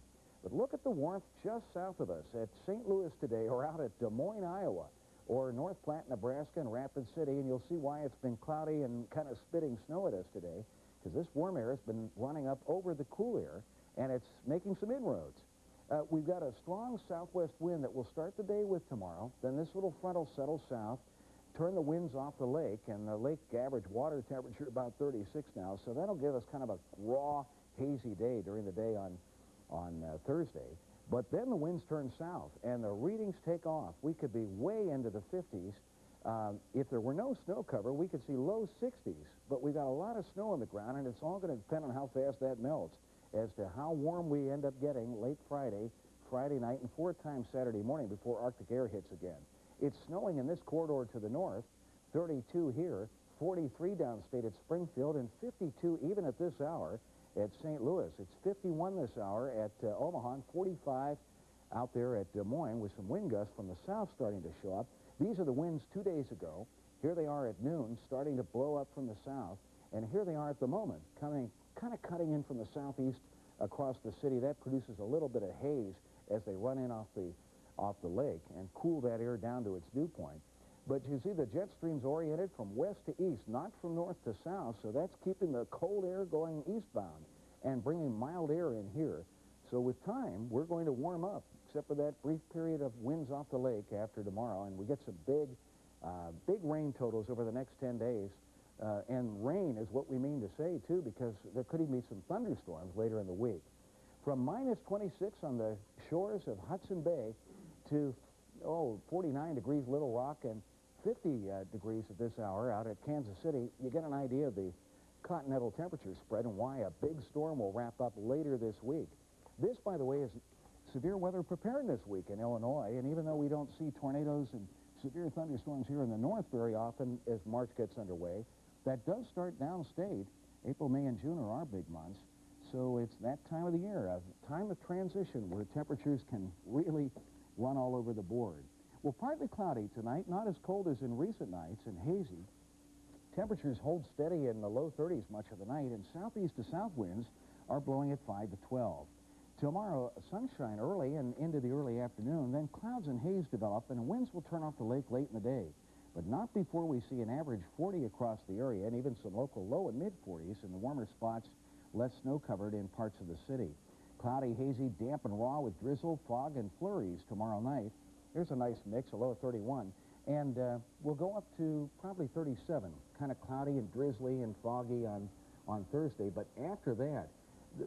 Speaker 1: But look at the warmth just south of us at St. Louis today, or out at Des Moines, Iowa, or North Platte, Nebraska, and Rapid City, and you'll see why it's been cloudy and kind of spitting snow at us today, because this warm air has been running up over the cool air, and it's making some inroads. We've got a strong southwest wind that will start the day with tomorrow. Then this little front will settle south, turn the winds off the lake, and the lake average water temperature about 36 now, so that'll give us kind of a raw, hazy day during the day on Thursday. But then the winds turn south, and the readings take off. We could be way into the 50s. If there were no snow cover, we could see low 60s, but we've got a lot of snow on the ground, and it's all going to depend on how fast that melts as to how warm we end up getting late Friday, Friday night, and 4 times Saturday morning before Arctic air hits again. It's snowing in this corridor to the north, 32 here, 43 downstate at Springfield, and 52 even at this hour at St. Louis. It's 51 this hour at Omaha, and 45 out there at Des Moines with some wind gusts from the south starting to show up. These are the winds 2 days ago. Here they are at noon, starting to blow up from the south, and here they are at the moment, kind of cutting in from the southeast across the city. That produces a little bit of haze as they run in off the lake and cool that air down to its dew point. But you see the jet stream's oriented from west to east, not from north to south, so that's keeping the cold air going eastbound and bringing mild air in here. So with time, we're going to warm up, except for that brief period of winds off the lake after tomorrow, and we get some big rain totals over the next 10 days. And rain is what we mean to say, too, because there could even be some thunderstorms later in the week. From -26 on the shores of Hudson Bay to, 49 degrees Little Rock and 50 degrees at this hour out at Kansas City, you get an idea of the continental temperature spread and why a big storm will wrap up later this week. This, by the way, is severe weather preparedness week in Illinois, and even though we don't see tornadoes and severe thunderstorms here in the north very often as March gets underway, that does start downstate. April, May, and June are our big months, so it's that time of the year, a time of transition where temperatures can really run all over the board. Well, partly cloudy tonight, not as cold as in recent nights, and hazy. Temperatures hold steady in the low 30s much of the night, and southeast to south winds are blowing at 5 to 12. Tomorrow, sunshine early and into the early afternoon, then clouds and haze develop, and winds will turn off the lake late in the day, but not before we see an average 40 across the area and even some local low and mid-40s in the warmer spots, less snow-covered in parts of the city. Cloudy, hazy, damp, and raw with drizzle, fog, and flurries tomorrow night. There's a nice mix, a low of 31, and we'll go up to probably 37, kind of cloudy and drizzly and foggy on Thursday, but after that,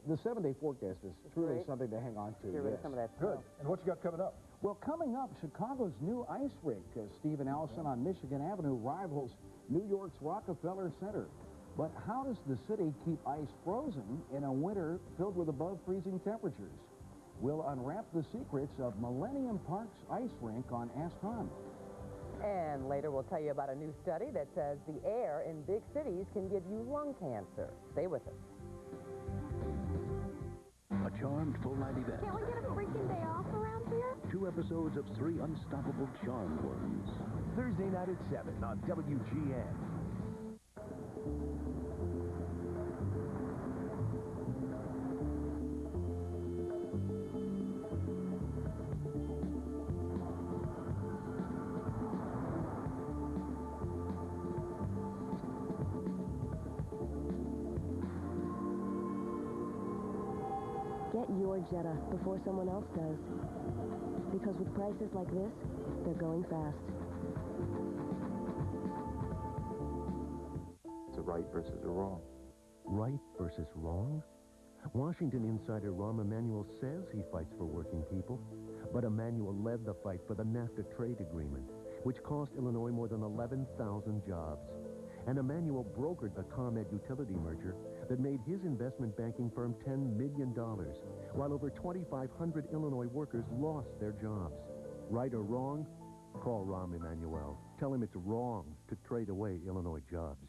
Speaker 1: the 7-day forecast is truly something to hang on to.
Speaker 10: Get rid of some of that
Speaker 11: Good.
Speaker 10: snow.
Speaker 11: And what you got coming up?
Speaker 1: Well, coming up, Chicago's new ice rink, Steve and Allison, on Michigan Avenue rivals New York's Rockefeller Center. But how does the city keep ice frozen in a winter filled with above-freezing temperatures? We'll unwrap the secrets of Millennium Park's ice rink on Ask Tom.
Speaker 10: And later we'll tell you about a new study that says the air in big cities can give you lung cancer. Stay with us.
Speaker 29: A charmed full-night event.
Speaker 14: Can't we get a freaking day off around here?
Speaker 29: 2 episodes of 3 unstoppable charmed ones.
Speaker 3: Thursday night at 7 on WGN.
Speaker 17: Get your Jetta before someone else does. Because with prices like this, they're going fast.
Speaker 15: It's a right versus a wrong.
Speaker 27: Right versus wrong? Washington insider Rahm Emanuel says he fights for working people, but Emanuel led the fight for the NAFTA trade agreement, which cost Illinois more than 11,000 jobs. And Emanuel brokered the ComEd utility merger that made his investment banking firm $10 million, while over 2,500 Illinois workers lost their jobs. Right or wrong? Call Rahm Emanuel. Tell him it's wrong to trade away Illinois jobs.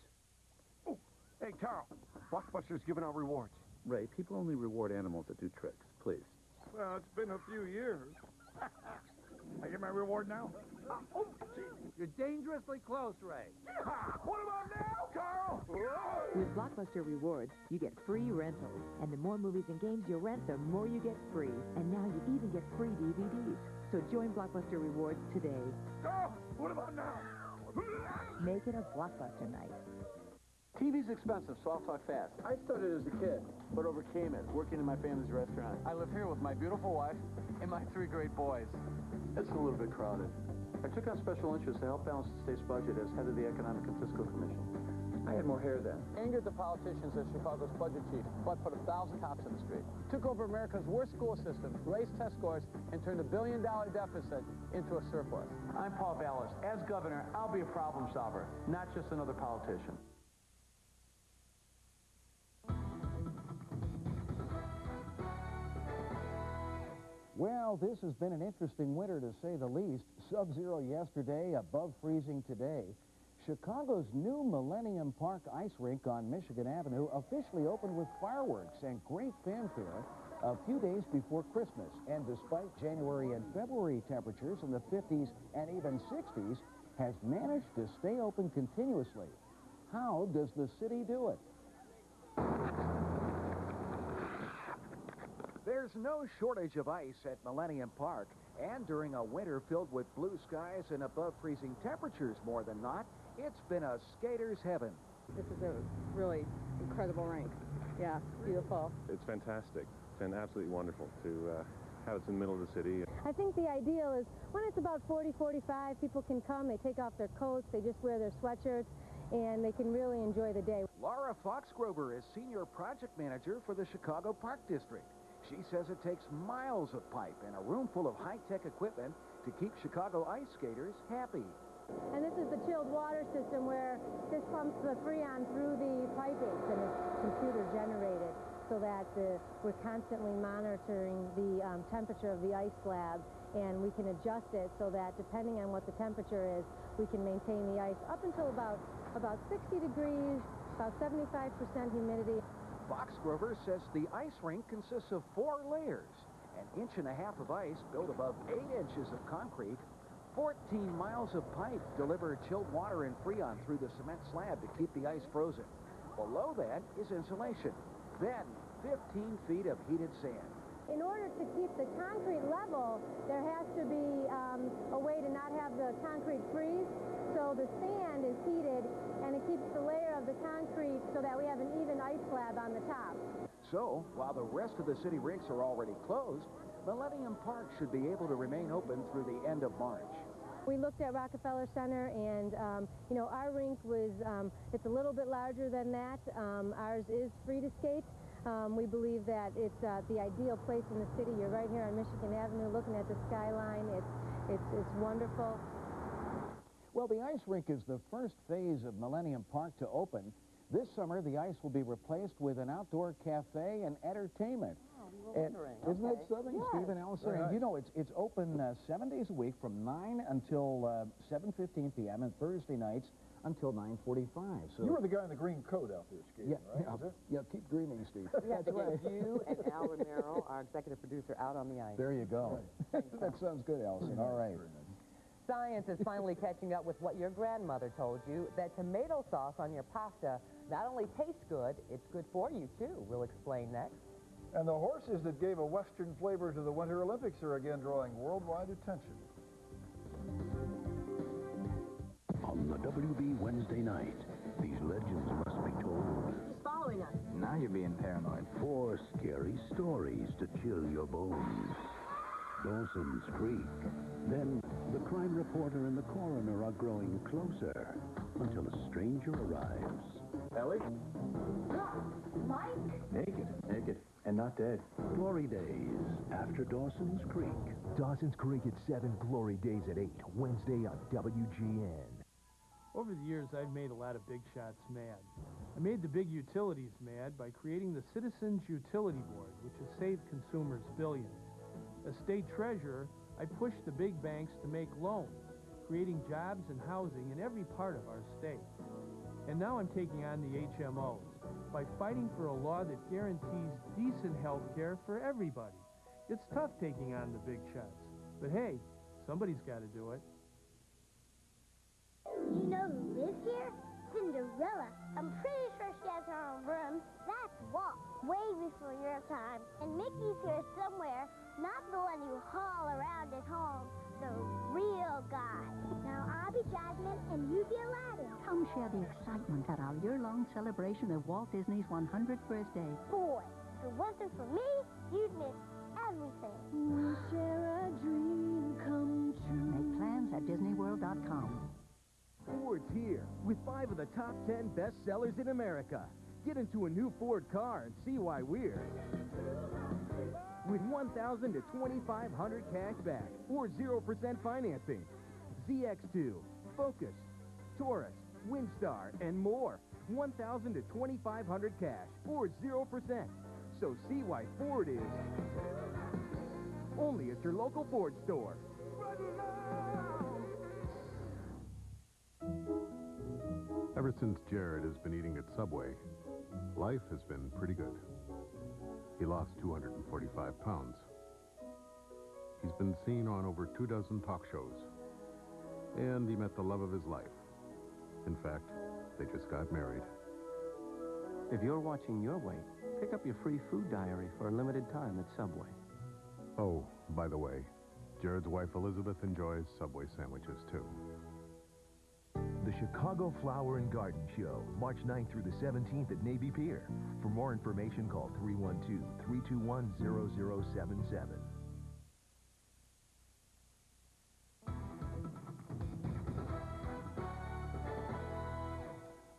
Speaker 11: Oh, hey, Carl. Blockbuster's giving out rewards.
Speaker 4: Ray, people only reward animals that do tricks, please.
Speaker 11: Well, it's been a few years. I get my reward now? Oh, gee.
Speaker 12: You're dangerously close, Ray.
Speaker 11: What about now, Carl?
Speaker 18: With Blockbuster Rewards, you get free rentals. And the more movies and games you rent, the more you get free. And now you even get free DVDs. So join Blockbuster Rewards today.
Speaker 11: Carl, what about now?
Speaker 18: Make it a Blockbuster night.
Speaker 7: TV's expensive, so I'll talk fast. I started as a kid, but overcame it, working in my family's restaurant. I live here with my beautiful wife and my 3 great boys. It's a little bit crowded. I took on special interest to help balance the state's budget as head of the Economic and Fiscal Commission. I had more hair then. Angered the politicians as Chicago's budget chief, but put 1,000 cops in the street. Took over America's worst school system, raised test scores, and turned a $1 billion deficit into a surplus. I'm Paul Vallis. As governor, I'll be a problem solver, not just another politician.
Speaker 1: Well, this has been an interesting winter, to say the least. Sub-zero yesterday, above freezing today. Chicago's new Millennium Park ice rink on Michigan Avenue officially opened with fireworks and great fanfare a few days before Christmas. And despite January and February temperatures in the 50s and even 60s, has managed to stay open continuously. How does the city do it? There's no shortage of ice at Millennium Park, and during a winter filled with blue skies and above freezing temperatures more than not, it's been a skater's heaven.
Speaker 19: This is a really incredible rink. Yeah, beautiful.
Speaker 15: It's fantastic. It's been absolutely wonderful to have it in the middle of the city.
Speaker 20: I think the ideal is when it's about 40, 45, people can come, they take off their coats, they just wear their sweatshirts, and they can really enjoy the day.
Speaker 1: Laura Foxgrover is Senior Project Manager for the Chicago Park District. She says it takes miles of pipe and a room full of high-tech equipment to keep Chicago ice skaters happy.
Speaker 20: And this is the chilled water system where this pumps the Freon through the pipings, and it's computer generated so that we're constantly monitoring the temperature of the ice slab, and we can adjust it so that depending on what the temperature is, we can maintain the ice up until about 60 degrees, about 75% humidity.
Speaker 1: Foxgrover says the ice rink consists of 4 layers, an 1.5 inches of ice built above 8 inches of concrete, 14 miles of pipe deliver chilled water and Freon through the cement slab to keep the ice frozen. Below that is insulation, then 15 feet of heated sand.
Speaker 20: In order to keep the concrete level, there has to be a way to not have the concrete freeze. So the sand is heated, and it keeps the layer of the concrete so that we have an even ice slab on the top.
Speaker 1: So, while the rest of the city rinks are already closed, Millennium Park should be able to remain open through the end of March.
Speaker 20: We looked at Rockefeller Center, and, you know, our rink was, it's a little bit larger than that. Ours is free to skate. We believe that it's the ideal place in the city. You're right here on Michigan Avenue looking at the skyline. It's wonderful.
Speaker 1: Well, the ice rink is the first phase of Millennium Park to open. This summer, the ice will be replaced with an outdoor cafe and entertainment.
Speaker 10: Oh, we were wondering.
Speaker 1: Isn't that
Speaker 10: Okay.
Speaker 1: something,
Speaker 10: Yes.
Speaker 1: Steve and Allison?
Speaker 11: Very
Speaker 1: And
Speaker 11: nice.
Speaker 1: you know, it's open 7 days a week from 9 until 7:15 p.m. and Thursday nights until 9:45. So
Speaker 11: You were the guy in the green coat out there skating, right?
Speaker 1: yeah,
Speaker 11: Is it?
Speaker 1: yeah, keep dreaming, Steve.
Speaker 10: We have to
Speaker 1: That's right.
Speaker 10: get you and Al Romero, our executive producer, out on the ice.
Speaker 1: There you go. That sounds good, Allison. All right.
Speaker 10: Science is finally catching up with what your grandmother told you, that tomato sauce on your pasta not only tastes good, it's good for you, too. We'll explain next.
Speaker 11: And the horses that gave a Western flavor to the Winter Olympics are again drawing worldwide attention.
Speaker 3: On the WB Wednesday night, these legends must be told.
Speaker 9: He's following us.
Speaker 7: Now you're being paranoid.
Speaker 3: 4 scary stories to chill your bones. Dawson's Creek. Then the crime reporter and the coroner are growing closer until a stranger arrives.
Speaker 7: Ellie?
Speaker 14: Mike?
Speaker 7: Naked, and not dead.
Speaker 3: Glory Days after Dawson's Creek.
Speaker 15: Dawson's Creek at 7, Glory Days at 8, Wednesday on WGN.
Speaker 12: Over the years, I've made a lot of big shots mad. I made the big utilities mad by creating the Citizens Utility Board, which has saved consumers billions. As state treasurer, I pushed the big banks to make loans, creating jobs and housing in every part of our state. And now I'm taking on the HMOs by fighting for a law that guarantees decent health care for everybody. It's tough taking on the big shots, but hey, somebody's got to do it.
Speaker 14: You know who lives here? Cinderella. I'm pretty sure she has her own room. That's Walt, way before your time. And Mickey's here somewhere, not the one you haul around at home, the real guy. Now, I'll be Jasmine, and you be Aladdin.
Speaker 2: Come share the excitement at our year-long celebration of Walt Disney's 100th birthday.
Speaker 14: Boy, if it wasn't for me, you'd miss everything.
Speaker 2: We share a dream come true. Make plans at DisneyWorld.com.
Speaker 5: Ford's here with 5 of the top 10 best sellers in America. Get into a new Ford car and see why we're with 1,000 to 2,500 cash back or 0% financing. ZX2, Focus, Taurus, Windstar, and more. 1,000 to 2,500 cash or 0%. So see why Ford is only at your local Ford store.
Speaker 15: Ever since Jared has been eating at Subway, life has been pretty good. He lost 245 pounds. He's been seen on over 24 talk shows. And he met the love of his life. In fact, they just got married.
Speaker 7: If you're watching your weight, pick up your free food diary for a limited time at Subway.
Speaker 15: Oh, by the way, Jared's wife Elizabeth enjoys Subway sandwiches too.
Speaker 3: The Chicago Flower and Garden Show, March 9th through the 17th at Navy Pier. For more information, call 312-321-0077.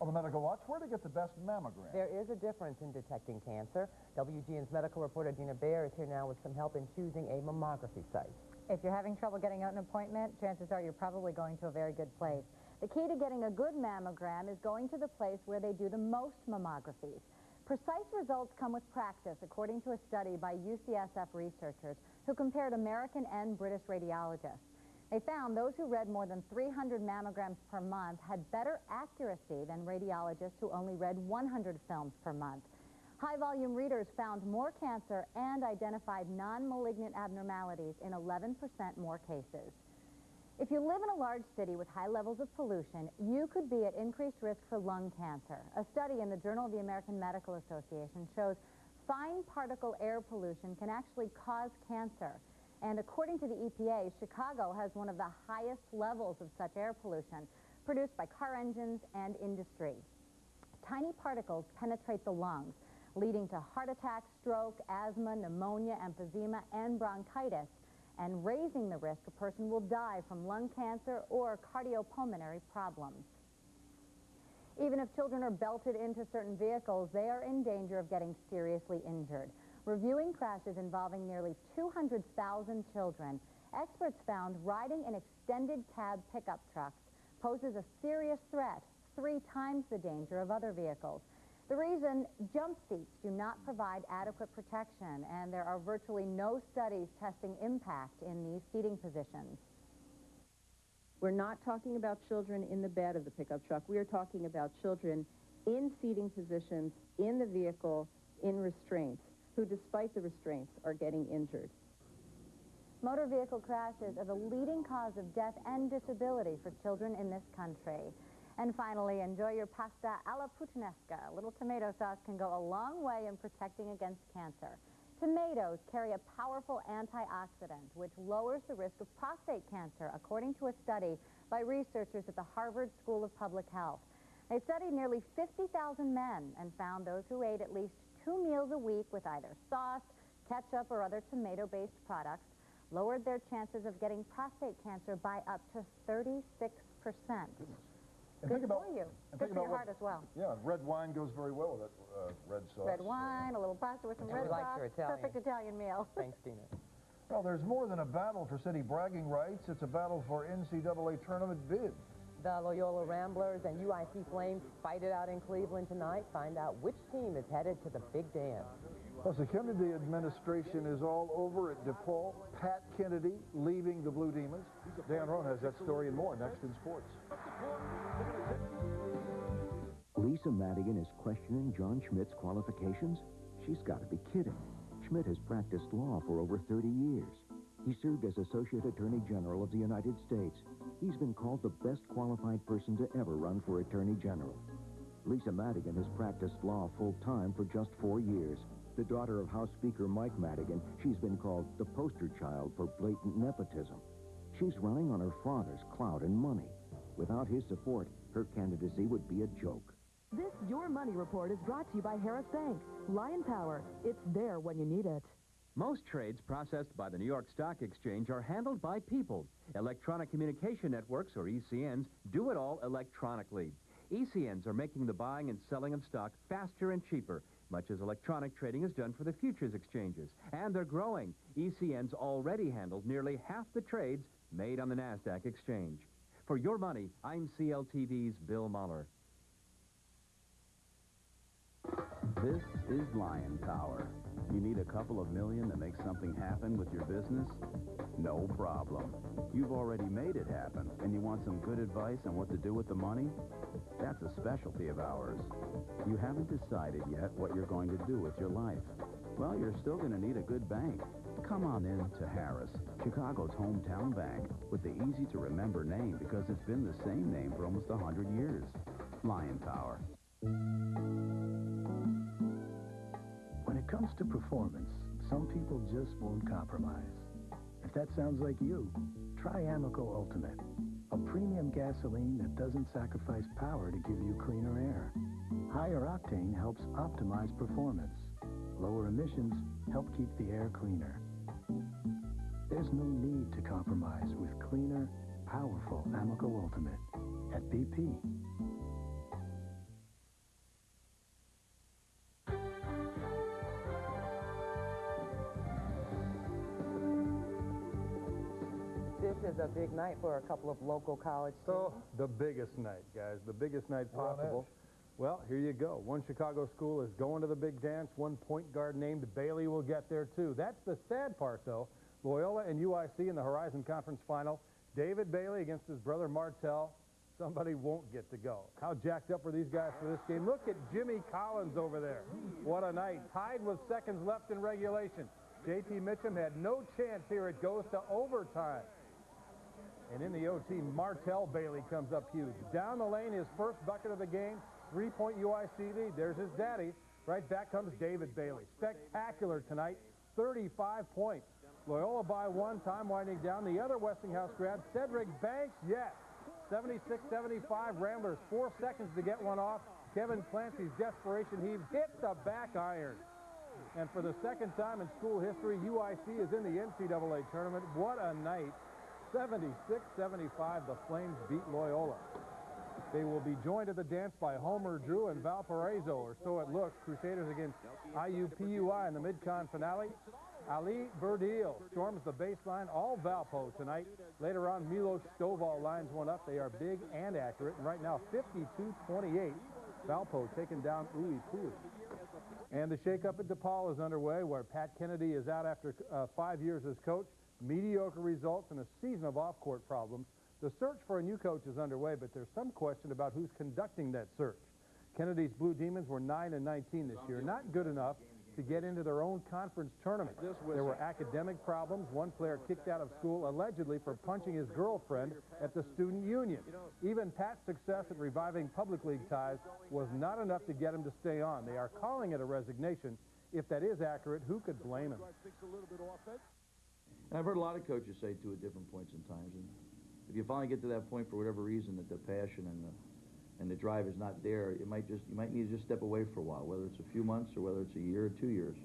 Speaker 11: On the Medical Watch, where to get the best mammogram?
Speaker 10: There is a difference in detecting cancer. WGN's medical reporter Gina Baer is here now with some help in choosing a mammography site.
Speaker 20: If you're having trouble getting out an appointment, chances are you're probably going to a very good place. The key to getting a good mammogram is going to the place where they do the most mammographies. Precise results come with practice, according to a study by UCSF researchers who compared American and British radiologists. They found those who read more than 300 mammograms per month had better accuracy than radiologists who only read 100 films per month. High-volume readers found more cancer and identified non-malignant abnormalities in 11% more cases. If you live in a large city with high levels of pollution, you could be at increased risk for lung cancer. A study in the Journal of the American Medical Association shows fine particle air pollution can actually cause cancer. And according to the EPA, Chicago has one of the highest levels of such air pollution produced by car engines and industry. Tiny particles penetrate the lungs, leading to heart attack, stroke, asthma, pneumonia, emphysema, and bronchitis, and raising the risk a person will die from lung cancer or cardiopulmonary problems. Even if children are belted into certain vehicles, they are in danger of getting seriously injured. Reviewing crashes involving nearly 200,000 children, experts found riding in extended cab pickup trucks poses a serious threat
Speaker 6: 3 times the danger of other vehicles. The reason, jump seats do not provide adequate protection, and there are virtually no studies testing impact in these seating positions.
Speaker 18: We're not talking about children in the bed of the pickup truck. We are talking about children in seating positions, in the vehicle, in restraints, who, despite the restraints, are getting injured.
Speaker 6: Motor vehicle crashes are the leading cause of death and disability for children in this country. And finally, enjoy your pasta alla puttanesca. A little tomato sauce can go a long way in protecting against cancer. Tomatoes carry a powerful antioxidant, which lowers the risk of prostate cancer, according to a study by researchers at the Harvard School of Public Health. They studied nearly 50,000 men and found those who ate at least 2 meals a week with either sauce, ketchup, or other tomato-based products lowered their chances of getting prostate cancer by up to 36%.
Speaker 11: And
Speaker 6: Good
Speaker 11: think about,
Speaker 6: for you.
Speaker 11: and
Speaker 6: Good
Speaker 11: think
Speaker 6: for
Speaker 11: about
Speaker 6: your heart as well.
Speaker 11: Yeah, red wine goes very well with that red sauce.
Speaker 6: Red wine, a little pasta with some red
Speaker 10: like
Speaker 6: sauce.
Speaker 10: your Italian.
Speaker 6: Perfect Italian meal.
Speaker 10: Thanks, Tina.
Speaker 11: Well, there's more than a battle for city bragging rights. It's a battle for NCAA tournament bids.
Speaker 10: The Loyola Ramblers and UIC Flames fight it out in Cleveland tonight. Find out which team is headed to the big dance.
Speaker 11: Plus, the Kennedy administration is all over at DePaul. Pat Kennedy leaving the Blue Demons. Dan Rohn has that story and more next in sports.
Speaker 8: Lisa Madigan is questioning John Schmidt's qualifications? She's got to be kidding. Schmidt has practiced law for over 30 years. He served as Associate Attorney General of the United States. He's been called the best qualified person to ever run for Attorney General. Lisa Madigan has practiced law full-time for just 4 years. The daughter of House Speaker Mike Madigan, she's been called the poster child for blatant nepotism. She's running on her father's clout and money. Without his support, her candidacy would be a joke.
Speaker 18: This Your Money Report is brought to you by Harris Bank. Lion Power. It's there when you need it.
Speaker 16: Most trades processed by the New York Stock Exchange are handled by people. Electronic Communication Networks, or ECNs, do it all electronically. ECNs are making the buying and selling of stock faster and cheaper, much as electronic trading is done for the futures exchanges. And they're growing. ECNs already handled nearly half the trades made on the NASDAQ exchange. For Your Money, I'm CLTV's Bill Mueller.
Speaker 21: This is Lion Power. You need a couple of million to make something happen with your business? No problem. You've already made it happen, and you want some good advice on what to do with the money? That's a specialty of ours. You haven't decided yet what you're going to do with your life. Well, you're still going to need a good bank. Come on in to Harris, Chicago's hometown bank, with the easy-to-remember name because it's been the same name for almost 100 years. Lion Power.
Speaker 31: When it comes to performance, some people just won't compromise. If that sounds like you, try Amoco Ultimate, a premium gasoline that doesn't sacrifice power to give you cleaner air. Higher octane helps optimize performance. Lower emissions help keep the air cleaner. There's no need to compromise with cleaner, powerful Amoco Ultimate at BP.
Speaker 10: This is a big night for a couple of local college teams.
Speaker 11: Oh, the biggest night, guys. The biggest night possible. Well, here you go. One Chicago school is going to the big dance. One point guard named Bailey will get there, too. That's the sad part, though. Loyola and UIC in the Horizon Conference Final. David Bailey against his brother Martell. Somebody won't get to go. How jacked up were these guys for this game? Look at Jimmy Collins over there. What a night. Tied with seconds left in regulation. J.T. Mitchum had no chance here. It goes to overtime. And in the OT, Martell Bailey comes up huge. Down the lane, his first bucket of the game. 3-point UIC lead. There's his daddy. Right back comes David Bailey. Spectacular tonight. 35 points. Loyola by 1. Time winding down. The other Westinghouse grab, Cedric Banks. Yes. 76-75. Ramblers 4 seconds to get one off. Kevin Clancy's desperation heave hit the back iron. And for the second time in school history, UIC is in the NCAA tournament. What a night. 76-75, the Flames beat Loyola. They will be joined at the dance by Homer Drew and Valparaiso, or so it looks. Crusaders against IUPUI in the mid-con finale. Ali Berdil storms the baseline, all Valpo tonight. Later on, Milos Stovall lines one up. They are big and accurate. And right now, 52-28. Valpo taking down Uwe Pui. And the shakeup at DePaul is underway, where Pat Kennedy is out after 5 years as coach. Mediocre results and a season of off-court problems. The search for a new coach is underway, but there's some question about who's conducting that search. Kennedy's Blue Demons were 9-19 this year. Not good enough to get into their own conference tournament. There were academic problems. One player kicked out of school allegedly for punching his girlfriend at the student union. Even Pat's success at reviving public league ties was not enough to get him to stay on. They are calling it a resignation. If that is accurate, who could blame him?
Speaker 13: And I've heard a lot of coaches say too at different points in times. And if you finally get to that point for whatever reason that the passion and the drive is not there, you might need to just step away for a while, whether it's a few months or whether it's a year or 2 years.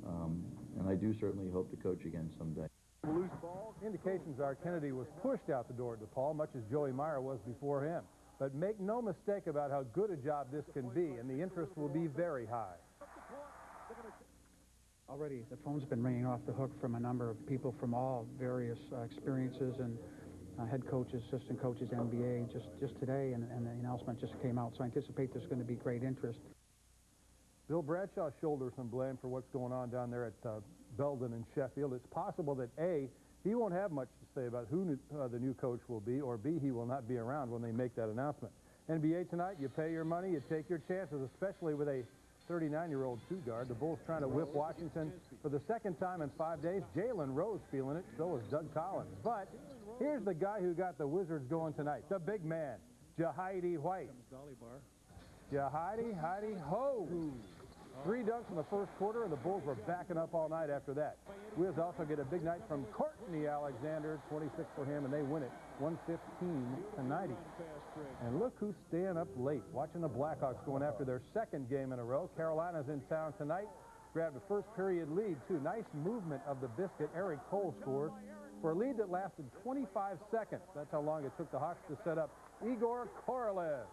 Speaker 13: And I do certainly hope to coach again someday.
Speaker 11: Loose ball. Indications are Kennedy was pushed out the door at DePaul, much as Joey Meyer was before him. But make no mistake about how good a job this can be, and the interest will be very high.
Speaker 17: Already the phone's been ringing off the hook from a number of people from all various experiences and head coaches, assistant coaches, NBA, just today, and the announcement just came out. So I anticipate there's going to be great interest.
Speaker 11: Bill Bradshaw shoulders some blame for what's going on down there at Belden and Sheffield. It's possible that A, he won't have much to say about who the new coach will be, or B, he will not be around when they make that announcement. NBA tonight, you pay your money, you take your chances, especially with a 39-year-old two-guard. The Bulls trying to whip Washington for the second time in 5 days. Jalen Rose feeling it, so is Doug Collins. But here's the guy who got the Wizards going tonight, the big man, Jahidi White. Jahidi, ho! 3 dunks in the first quarter, and the Bulls were backing up all night after that. Wiz also get a big night from Courtney Alexander, 26 for him, and they win it 115-90. And look who's staying up late, watching the Blackhawks going after their second game in a row. Carolina's in town tonight. Grabbed a first-period lead, too. Nice movement of the biscuit. Eric Cole scores for a lead that lasted 25 seconds. That's how long it took the Hawks to set up Igor Korolev.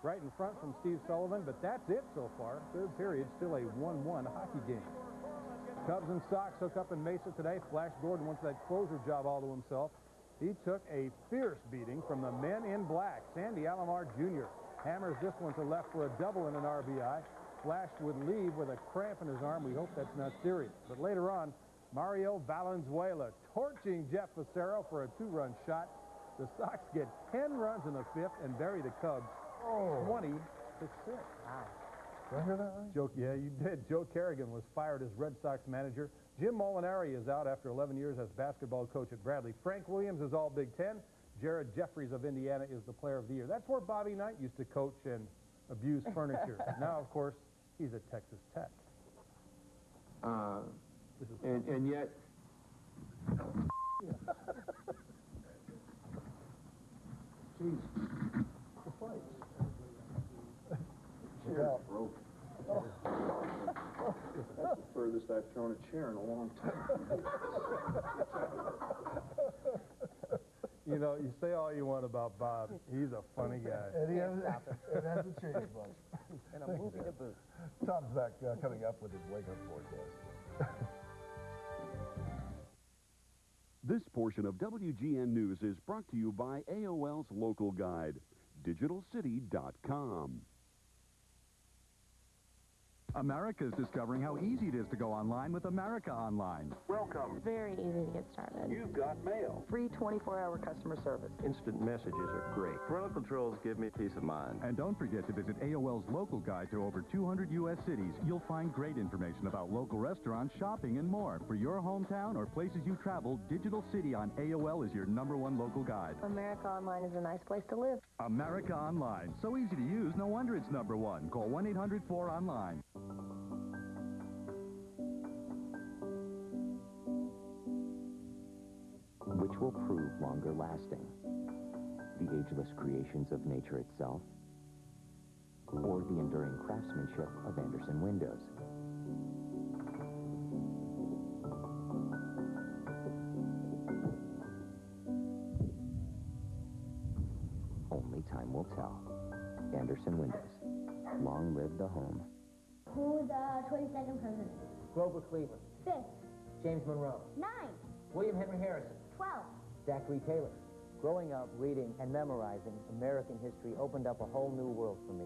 Speaker 11: Right in front from Steve Sullivan, but that's it so far. Third period, still a 1-1 hockey game. Cubs and Sox hook up in Mesa today. Flash Gordon wants that closer job all to himself. He took a fierce beating from the men in black. Sandy Alomar Jr. hammers this one to left for a double and an RBI. Flash would leave with a cramp in his arm. We hope that's not serious. But later on, Mario Valenzuela torching Jeff Facero for a 2-run shot. The Sox get 10 runs in the 5th and bury the Cubs 20-6. Wow. Did I hear that right? Yeah, you did. Joe Kerrigan was fired as Red Sox manager. Jim Molinari is out after 11 years as basketball coach at Bradley. Frank Williams is all Big Ten. Jared Jeffries of Indiana is the player of the year. That's where Bobby Knight used to coach and abuse furniture. Now, of course, he's at Texas Tech.
Speaker 7: And yet...
Speaker 11: Jeez. The fights.
Speaker 7: Chair's broken. That's the furthest I've thrown a chair in a long time.
Speaker 11: You know, you say all you want about Bob. He's a funny guy.
Speaker 22: And it hasn't changed much.
Speaker 10: And I'm moving to boot.
Speaker 22: Tom's back coming up with his wake-up forecast.
Speaker 23: This portion of WGN News is brought to you by AOL's local guide, digitalcity.com.
Speaker 24: America's discovering how easy it is to go online with America Online.
Speaker 25: Welcome.
Speaker 26: Very easy to get started.
Speaker 25: You've got mail.
Speaker 26: Free 24-hour customer service.
Speaker 24: Instant messages are great. Parental controls give me peace of mind. And don't forget to visit AOL's local guide to over 200 U.S. cities. You'll find great information about local restaurants, shopping, and more. For your hometown or places you travel, Digital City on AOL is your #1 local guide.
Speaker 26: America Online is a nice place to live.
Speaker 24: America Online. So easy to use, no wonder it's #1. Call 1-800-4ONLINE.
Speaker 8: Which will prove longer lasting? The ageless creations of nature itself, or the enduring craftsmanship of Andersen Windows? Only time will tell. Andersen Windows. Long live the home.
Speaker 14: Who the 22nd president?
Speaker 10: Grover Cleveland.
Speaker 14: 5th.
Speaker 10: James Monroe.
Speaker 14: 9.
Speaker 10: William Henry Harrison.
Speaker 14: 12.
Speaker 10: Zachary Taylor. Growing up, reading, and memorizing American history opened up a whole new world for me.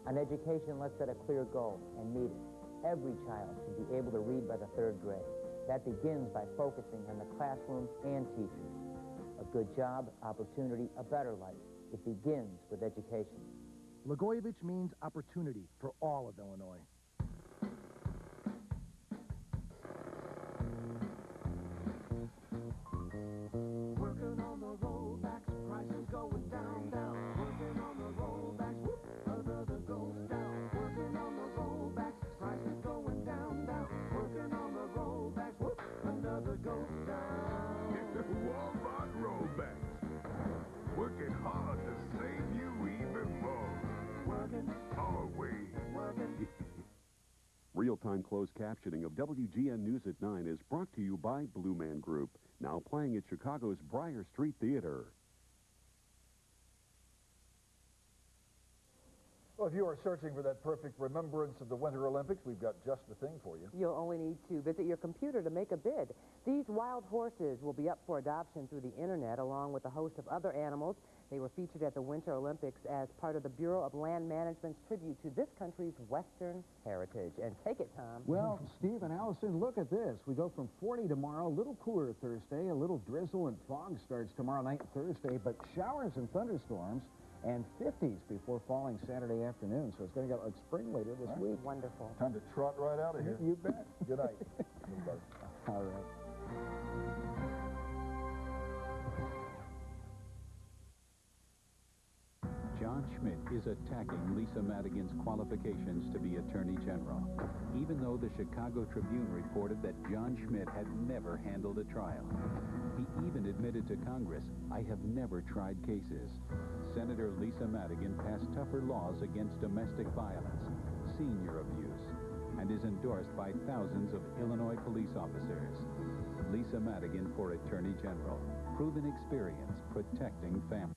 Speaker 10: An education let's set a clear goal and meet it. Every child should be able to read by the 3rd grade. That begins by focusing on the classroom and teachers. A good job, opportunity, a better life. It begins with education.
Speaker 1: Blagojevich means opportunity for all of Illinois.
Speaker 2: Working on the rollbacks, prices going down, down. Working on the rollbacks, whoop, another goes down. Working on the rollbacks, prices going down, down. Working on the rollbacks, whoop, another goes down.
Speaker 4: It's the Walmart rollbacks. Working hard to save you even more.
Speaker 2: Working,
Speaker 4: always.
Speaker 2: Working.
Speaker 23: Real-time closed captioning of WGN News at 9 is brought to you by Blue Man Group, now playing at Chicago's Briar Street Theater.
Speaker 11: Well, if you are searching for that perfect remembrance of the Winter Olympics, we've got just the thing for you.
Speaker 10: You'll only need to visit your computer to make a bid. These wild horses will be up for adoption through the internet, along with a host of other animals. They were featured at the Winter Olympics as part of the Bureau of Land Management's tribute to this country's Western heritage. And take it, Tom.
Speaker 9: Well, Steve and Allison, look at this. We go from 40 tomorrow, a little cooler Thursday, a little drizzle and fog starts tomorrow night and Thursday, but showers and thunderstorms and 50s before falling Saturday afternoon. So it's going to get like spring later this week.
Speaker 10: Wonderful.
Speaker 11: Time to trot right out of here.
Speaker 9: You bet.
Speaker 11: Good night, everybody.
Speaker 9: All right.
Speaker 12: John Schmidt is attacking Lisa Madigan's qualifications to be Attorney General, even though the Chicago Tribune reported that John Schmidt had never handled a trial. He even admitted to Congress, "I have never tried cases." Senator Lisa Madigan passed tougher laws against domestic violence, senior abuse, and is endorsed by thousands of Illinois police officers. Lisa Madigan for Attorney General. Proven experience protecting families.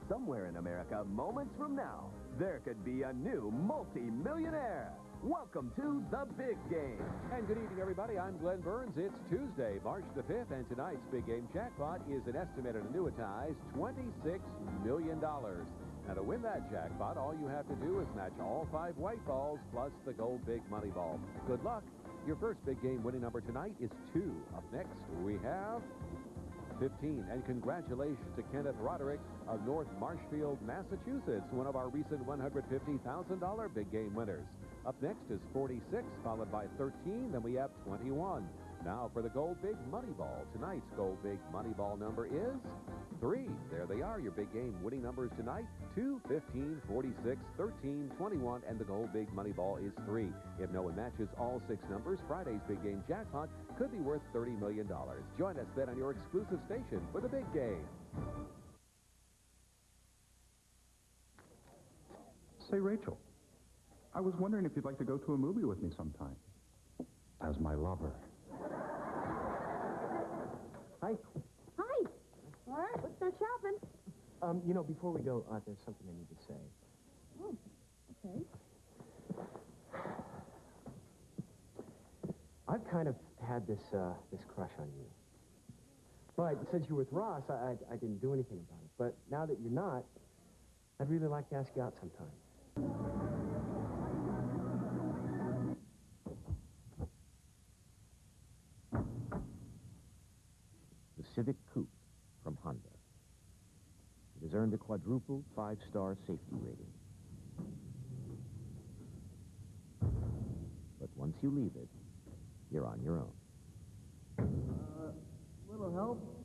Speaker 19: Somewhere in America, moments from now, there could be a new multi-millionaire. Welcome to The Big Game.
Speaker 25: And good evening, everybody. I'm Glenn Burns. It's Tuesday, March the 5th, and tonight's Big Game jackpot is an estimated annuitized $26 million. Now, to win that jackpot, all you have to do is match all 5 white balls plus the gold big money ball. Good luck. Your first Big Game winning number tonight is 2. Up next, we have 15. And congratulations to Kenneth Roderick of North Marshfield, Massachusetts, one of our recent $150,000 Big Game winners. Up next is 46, followed by 13, then we have 21. Now for the Gold Big Money Ball. Tonight's Gold Big Money Ball number is 3. There they are, your Big Game winning numbers tonight: 2, 15, 46, 13, 21, and the Gold Big Money Ball is 3. If no one matches all 6 numbers, Friday's Big Game jackpot could be worth $30 million. Join us then on your exclusive station for the Big Game.
Speaker 27: Say, Rachel, I was wondering if you'd like to go to a movie with me sometime. As my lover.
Speaker 31: Hi.
Speaker 20: Hi. All right, let's start shopping.
Speaker 31: You know, before we go, there's something I need to say.
Speaker 20: Oh, okay.
Speaker 31: I've kind of had this crush on you. But since you're with Ross, I didn't do anything about it. But now that you're not, I'd really like to ask you out sometime.
Speaker 8: The Civic Coupe from Honda. It has earned a quadruple 5-star safety rating. But once you leave it, you're on your own.
Speaker 31: Little help?